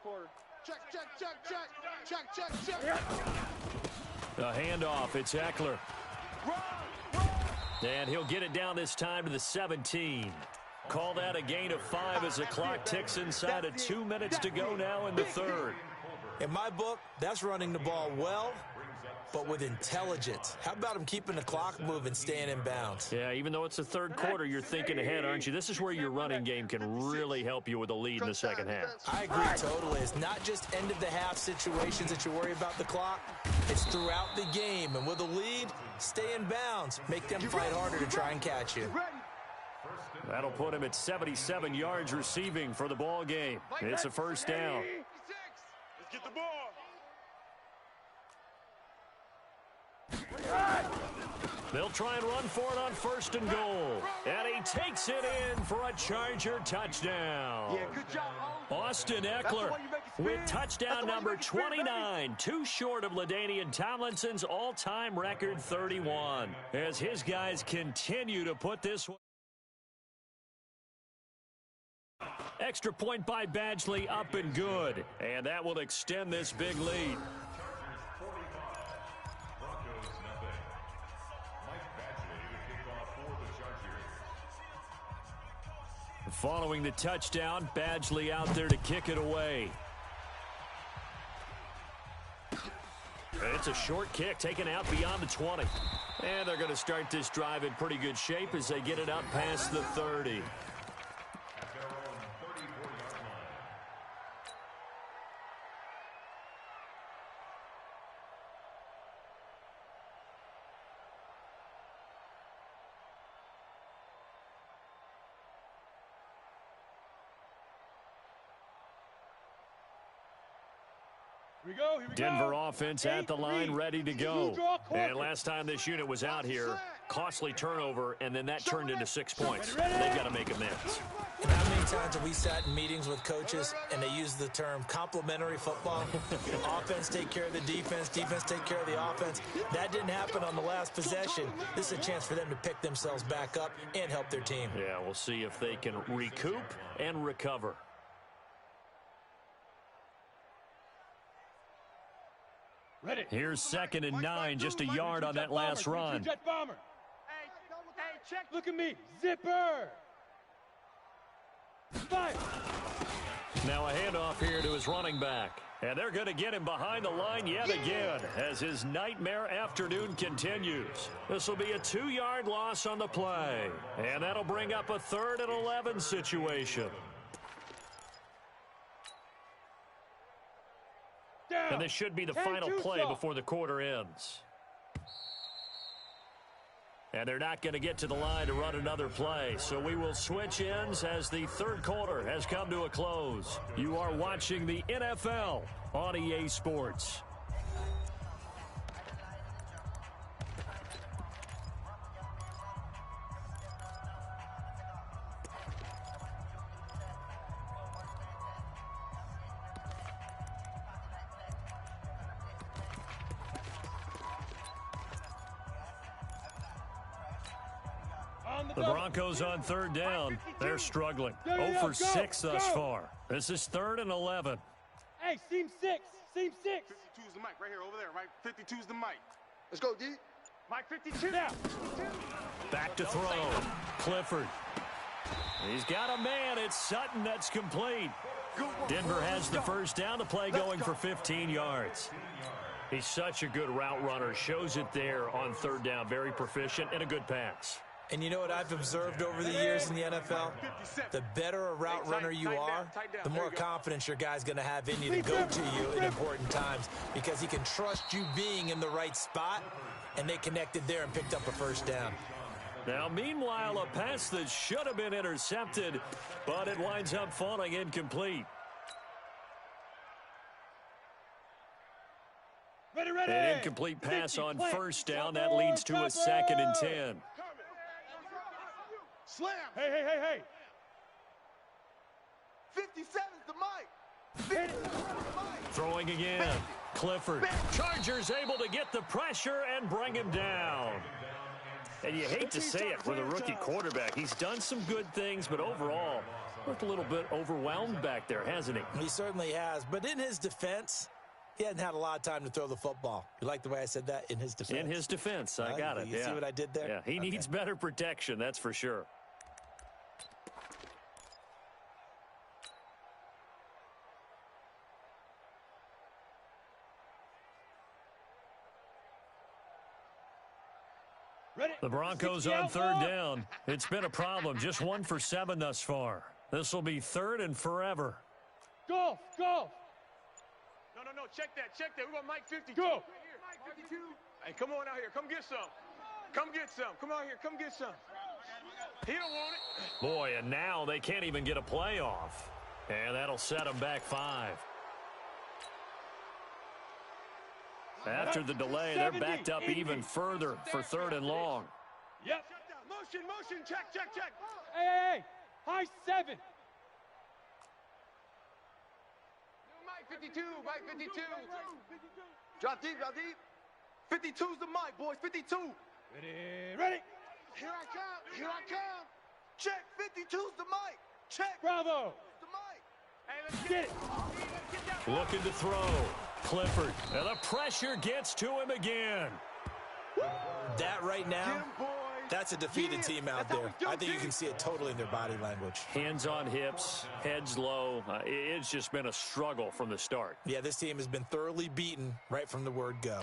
Speaker 7: Quarter.
Speaker 2: Check.
Speaker 6: A handoff, it's Eckler. And he'll get it down this time to the 17. Call that a gain of 5 as the clock ticks inside of 2 minutes to go now in the third.
Speaker 8: In my book, that's running the ball well, but with intelligence. How about him keeping the clock moving, staying in bounds?
Speaker 6: Yeah, even though it's the third quarter, you're thinking ahead, aren't you? This is where your running game can really help you with a lead in the second half.
Speaker 8: I agree totally. It's not just end-of-the-half situations that you worry about the clock. It's throughout the game. And with a lead, stay in bounds. Make them fight harder to try and catch you.
Speaker 6: That'll put him at 77 yards receiving for the ball game. It's a first down.
Speaker 2: Let's get the ball.
Speaker 6: They'll try and run for it on 1st and goal. And he takes it in for a Charger touchdown.
Speaker 7: Yeah, good job,
Speaker 6: Austin Eckler with touchdown number 29, too short of LaDainian Tomlinson's all-time record 31. As his guys continue to put this one. Extra point by Badgley, up and good. And that will extend this big lead. Following the touchdown, Badgley out there to kick it away. It's a short kick taken out beyond the 20. And they're going to start this drive in pretty good shape as they get it up past the 30. Denver offense at the line, ready to go. And last time this unit was out here, costly turnover, and then that turned into 6 points. They've got to make amends.
Speaker 8: And how many times have we sat in meetings with coaches and they use the term complementary football? Offense take care of the defense, defense take care of the offense. That didn't happen on the last possession. This is a chance for them to pick themselves back up and help their team.
Speaker 6: Yeah, we'll see if they can recoup and recover. Here's 2nd and 9, just a yard on that last run.
Speaker 7: Hey, check. Look at me. Zipper. Fight.
Speaker 6: Now a handoff here to his running back. And they're going to get him behind the line yet again as his nightmare afternoon continues. This will be a 2-yard loss on the play. And that'll bring up a 3rd and 11 situation. And this should be the final play before the quarter ends. And they're not going to get to the line to run another play. So we will switch ends as the third quarter has come to a close. You are watching the NFL on EA Sports. The Broncos on 3rd down. They're struggling. 0 for 6 thus far. This is 3rd and 11.
Speaker 7: Hey, seam 6. Seam 6.
Speaker 2: 52's the mic right here, over there, right? 52's the mic.
Speaker 9: Let's go, D.
Speaker 7: Mike 52 now.
Speaker 6: Back to throw. Clifford. He's got a man. It's Sutton that's complete. Denver has the first down. The play going for 15 yards. He's such a good route runner. Shows it there on 3rd down. Very proficient and a good pass.
Speaker 8: And you know what I've observed over the years in the NFL? The better a route runner you are, the more confidence your guy's going to have in you to go to you in important times because he can trust you being in the right spot, and they connected there and picked up a first down.
Speaker 6: Now, meanwhile, a pass that should have been intercepted, but it winds up falling incomplete. An incomplete pass on first down. That leads to a 2nd and 10.
Speaker 9: Slam.
Speaker 7: Hey.
Speaker 9: 57's the mic.
Speaker 6: Throwing again. Clifford. Chargers able to get the pressure and bring him down. And you hate to say it with a rookie quarterback. He's done some good things, but overall, looked a little bit overwhelmed back there, hasn't he?
Speaker 8: He certainly has. But in his defense, he hadn't had a lot of time to throw the football. You like the way I said that? In his defense.
Speaker 6: In his defense. I got it.
Speaker 8: You see what I did there?
Speaker 6: Yeah, he needs better protection, that's for sure. The Broncos on 3rd down. It's been a problem. Just 1 for 7 thus far. This will be 3rd and forever.
Speaker 7: Go.
Speaker 2: No. Check that. We got Mike 52.
Speaker 7: Go.
Speaker 2: Mike 52. Hey, come on out here. Come get some. Come out here. Come get some. He don't want it.
Speaker 6: Boy, and now they can't even get a playoff. And that'll set them back 5. After the delay, they're backed up even further for 3rd and long.
Speaker 7: Yep.
Speaker 2: Motion. Check.
Speaker 7: Hey. High 7.
Speaker 2: Mike 52. Drop deep. 52's the mic, boys. 52.
Speaker 7: Ready.
Speaker 2: Here I come. Check. 52's the mic. Check.
Speaker 7: Bravo.
Speaker 2: The mic. Hey, let's
Speaker 7: Get it.
Speaker 6: Looking to throw. Clifford. And the pressure gets to him again.
Speaker 8: That right now, that's a defeated team out there. I think you can see it totally in their body language.
Speaker 6: Hands on hips, heads low. It's just been a struggle from the start.
Speaker 8: Yeah, this team has been thoroughly beaten right from the word go.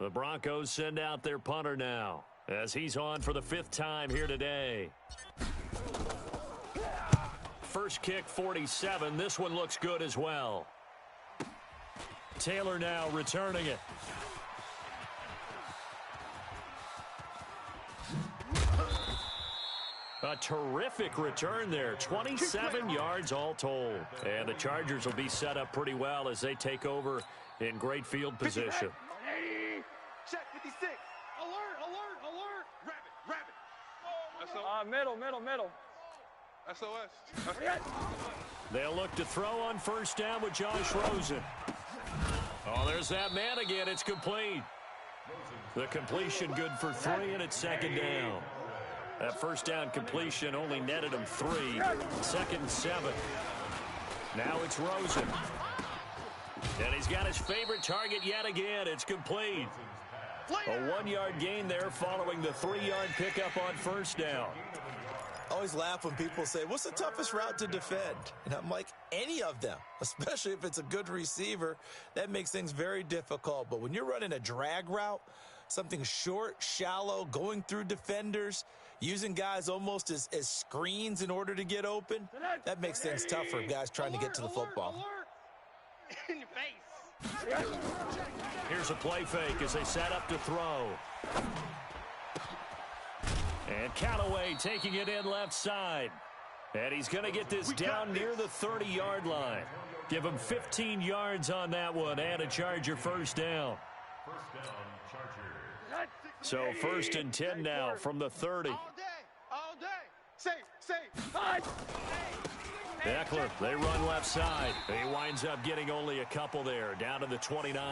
Speaker 6: The Broncos send out their punter now as he's on for the 5th time here today. First kick, 47. This one looks good as well. Taylor now returning it. A terrific return there. 27 yards all told. And the Chargers will be set up pretty well as they take over in great field position.
Speaker 2: Check 56. Alert. Rabbit.
Speaker 7: Middle.
Speaker 2: SOS.
Speaker 6: They'll look to throw on first down with Josh Rosen. Oh, there's that man again. It's complete. The completion good for 3, and it's 2nd down. That first down completion only netted him 3. 2nd and 7. Now it's Rosen. And he's got his favorite target yet again. It's complete. A 1-yard gain there following the 3-yard pickup on first down.
Speaker 8: I always laugh when people say, what's the toughest route to defend? And I'm like, any of them, especially if it's a good receiver. That makes things very difficult. But when you're running a drag route, something short, shallow, going through defenders, using guys almost as screens in order to get open, that makes things tough for guys trying to get to the football.
Speaker 2: In your face.
Speaker 6: Here's a play fake as they set up to throw. And Callaway taking it in left side. And he's going to get this down near the 30-yard line. Give him 15 yards on that one and a Charger first down. So 1st and 10 now from the 30.
Speaker 2: All day. Say.
Speaker 6: Eckler, they run left side. He winds up getting only a couple there, down to the 29.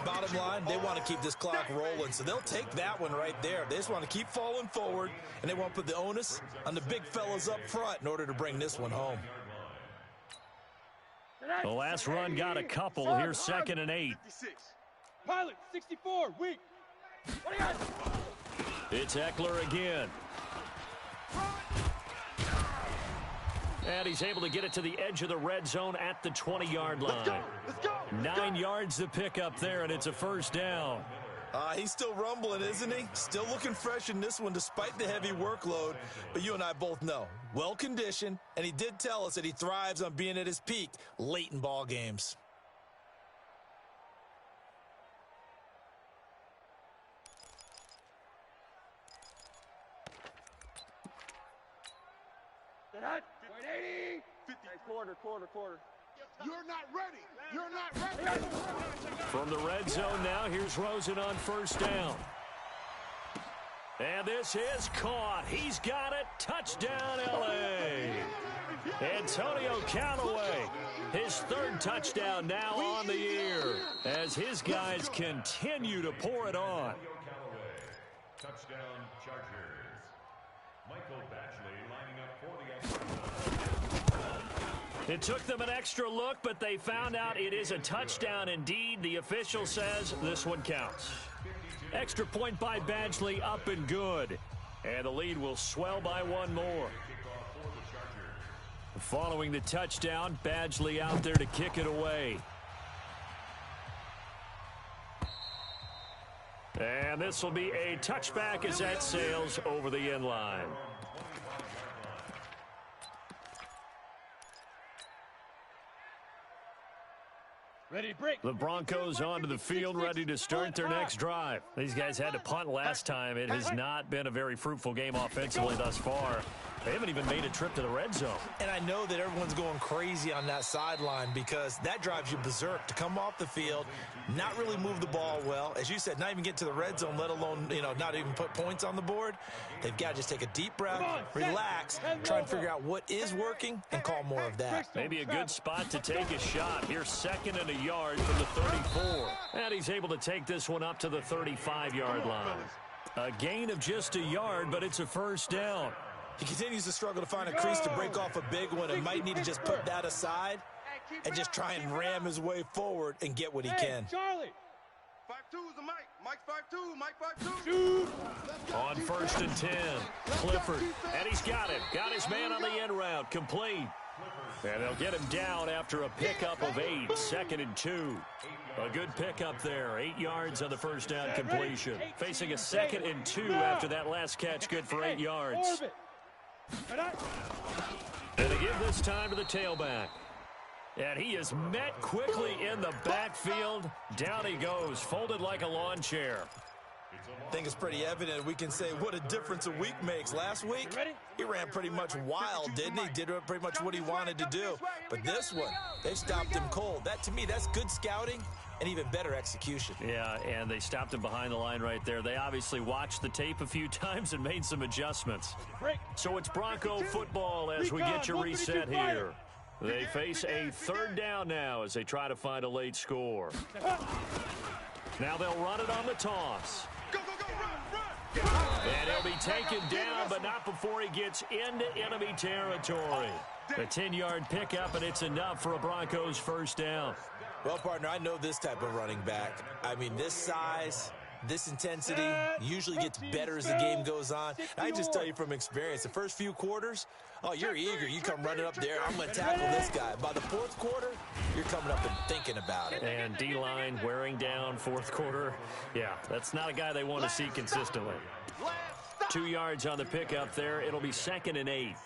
Speaker 8: Bottom line, they want to keep this clock rolling, so they'll take that one right there. They just want to keep falling forward, and they want to put the onus on the big fellas up front in order to bring this one home.
Speaker 6: The last run got a couple. Here's 2nd and 8.
Speaker 7: Pilot, 64, weak. What do you got?
Speaker 6: It's Eckler again. And he's able to get it to the edge of the red zone at the 20-yard line.
Speaker 2: Let's go.
Speaker 6: 9 yards to pick up there, and it's a first down.
Speaker 8: He's still rumbling, isn't he? Still looking fresh in this one despite the heavy workload. But you and I both know, well-conditioned, and he did tell us that he thrives on being at his peak late in ball games.
Speaker 7: That 180. Quarter.
Speaker 9: You're not ready. You're not ready.
Speaker 6: From the red zone now, here's Rosen on first down. And this is caught. He's got it. Touchdown, L.A. Antonio Callaway, his third touchdown now on the year as his guys continue to pour it on.
Speaker 10: Touchdown, Chargers. Michael Batchley lining up for the extra.
Speaker 6: It took them an extra look, but they found out it is a touchdown indeed. The official says this one counts. Extra point by Badgley, up and good. And the lead will swell by one more. Following the touchdown, Badgley out there to kick it away. And this will be a touchback as that sails over the end line.
Speaker 7: Ready to break.
Speaker 6: The Broncos onto the field, ready to start their next drive. These guys had to punt last time. It has not been a very fruitful game offensively thus far. They haven't even made a trip to the red zone.
Speaker 8: And I know that everyone's going crazy on that sideline because that drives you berserk to come off the field, not really move the ball well. As you said, not even get to the red zone, let alone, not even put points on the board. They've got to just take a deep breath, relax, try and figure out what is working and call more of that.
Speaker 6: Maybe a good spot to take a shot. Here's second and a yard from the 34. And he's able to take this one up to the 35-yard line. A gain of just a yard, but it's a first down.
Speaker 8: He continues to struggle to find a crease to break off a big one and might need to just put that aside and just try and ram his way forward and get what he can.
Speaker 7: Charlie.
Speaker 9: 5-2 is the Mike. Mike 5-2. Mike 5-2.
Speaker 6: On first and 10, Clifford. And he's got it. Got his man on the end route. Complete. And they'll get him down after a pickup of 8. Second and 2. A good pickup there. 8 yards on the first down completion. Facing a second and 2 after that last catch. Good for 8 yards. And they give this time to the tailback. And he is met quickly in the backfield. Down he goes, folded like a lawn chair.
Speaker 8: I think it's pretty evident we can say what a difference a week makes. Last week, he ran pretty much wild, didn't he? Did pretty much what he wanted to do. But this one, they stopped him cold. That, to me, that's good scouting and even better execution.
Speaker 6: Yeah, and they stopped him behind the line right there. They obviously watched the tape a few times and made some adjustments. So it's Bronco football as we get you reset here. They face a third down now as they try to find a late score. Now they'll run it on the toss. And he'll be taken down, but not before he gets into enemy territory. A 10-yard pickup, and it's enough for a Broncos first down.
Speaker 8: Well, partner, I know this type of running back. I mean, this size, this intensity usually gets better as the game goes on. I just tell you from experience, the first few quarters, oh, you're eager. You come running up there. I'm going to tackle this guy. By the fourth quarter, you're coming up and thinking about it.
Speaker 6: And D-line wearing down fourth quarter. Yeah, that's not a guy they want to see consistently. 2 yards on the pickup there. It'll be second and 8.
Speaker 10: At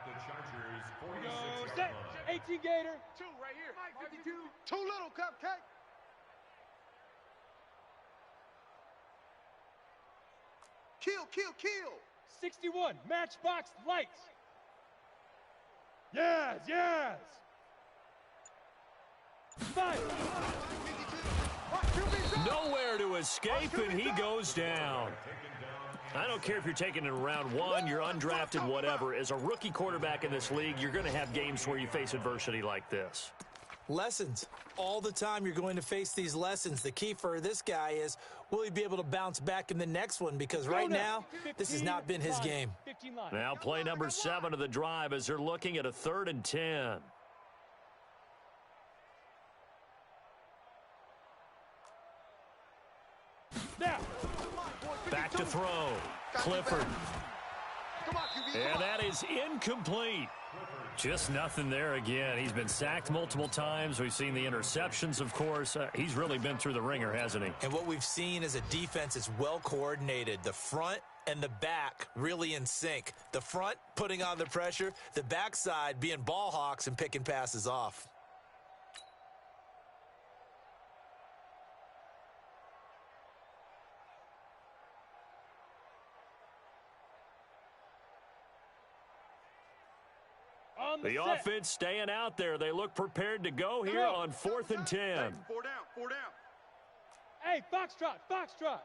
Speaker 10: the Chargers, 46
Speaker 7: Set. 18 Gator.
Speaker 9: 2 right here. 52. Too little, Cupcake. Kill.
Speaker 7: 61. Matchbox lights. Yes. 5.
Speaker 6: Nowhere to escape, and he goes down. I don't care if you're taking it in round 1, you're undrafted, whatever. As a rookie quarterback in this league, you're going to have games where you face adversity like this.
Speaker 8: Lessons. All the time you're going to face these lessons. The key for this guy is, will he be able to bounce back in the next one? Because right now, this has not been his game.
Speaker 6: Now play number 7 of the drive as they're looking at a 3rd and 10. Back to throw. Clifford. And that is incomplete. Just nothing there again. He's been sacked multiple times. We've seen the interceptions, of course. He's really been through the ringer, hasn't he?
Speaker 8: And what we've seen is a defense that's well coordinated. The front and the back really in sync. The front putting on the pressure. The backside being ball hawks and picking passes off.
Speaker 6: The offense staying out there. They look prepared to go here on 4th and 10.
Speaker 2: Hey, 4 down, 4 down.
Speaker 7: Hey, foxtrot, foxtrot.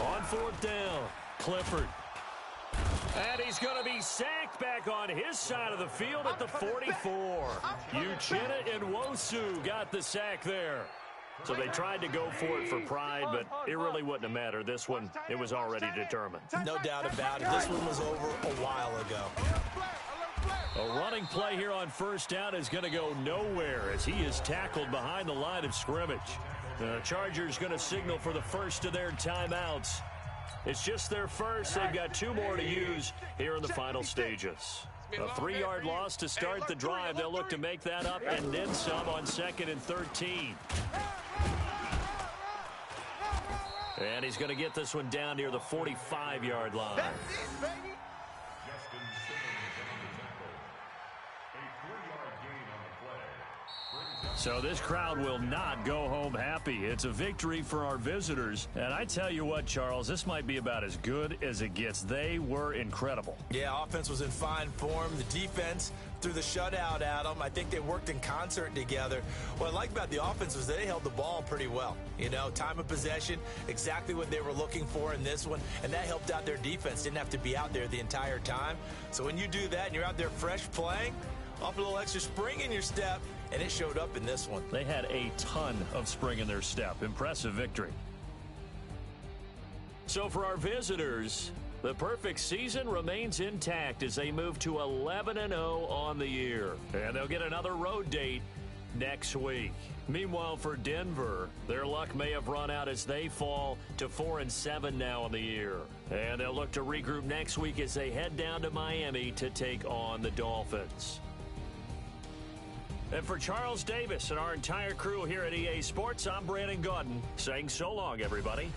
Speaker 6: On 4th down, Clifford. And he's going to be sacked back on his side of the field at the 44. Uchenna Nwosu got the sack there. So they tried to go for it for pride, but it really wouldn't have mattered. This one, it was already determined.
Speaker 8: No doubt about it. This one was over a while ago.
Speaker 6: A running play here on 1st down is going to go nowhere as he is tackled behind the line of scrimmage. The Chargers going to signal for the first of their timeouts. It's just their first. They've got 2 more to use here in the final stages. A 3-yard loss to start the drive. They'll look to make that up and then some on 2nd and 13. And he's going to get this one down near the 45-yard line. So this crowd will not go home happy. It's a victory for our visitors. And I tell you what, Charles, this might be about as good as it gets. They were incredible.
Speaker 8: Yeah, offense was in fine form. The defense threw the shutout at them. I think they worked in concert together. What I like about the offense was they held the ball pretty well. You know, time of possession, exactly what they were looking for in this one. And that helped out their defense. Didn't have to be out there the entire time. So when you do that and you're out there fresh playing, off a little extra spring in your step, and it showed up in this one.
Speaker 6: They had a ton of spring in their step. Impressive victory. So for our visitors, the perfect season remains intact as they move to 11-0 on the year. And they'll get another road date next week. Meanwhile, for Denver, their luck may have run out as they fall to 4-7 now on the year. And they'll look to regroup next week as they head down to Miami to take on the Dolphins. And for Charles Davis and our entire crew here at EA Sports, I'm Brandon Gaudin saying so long, everybody.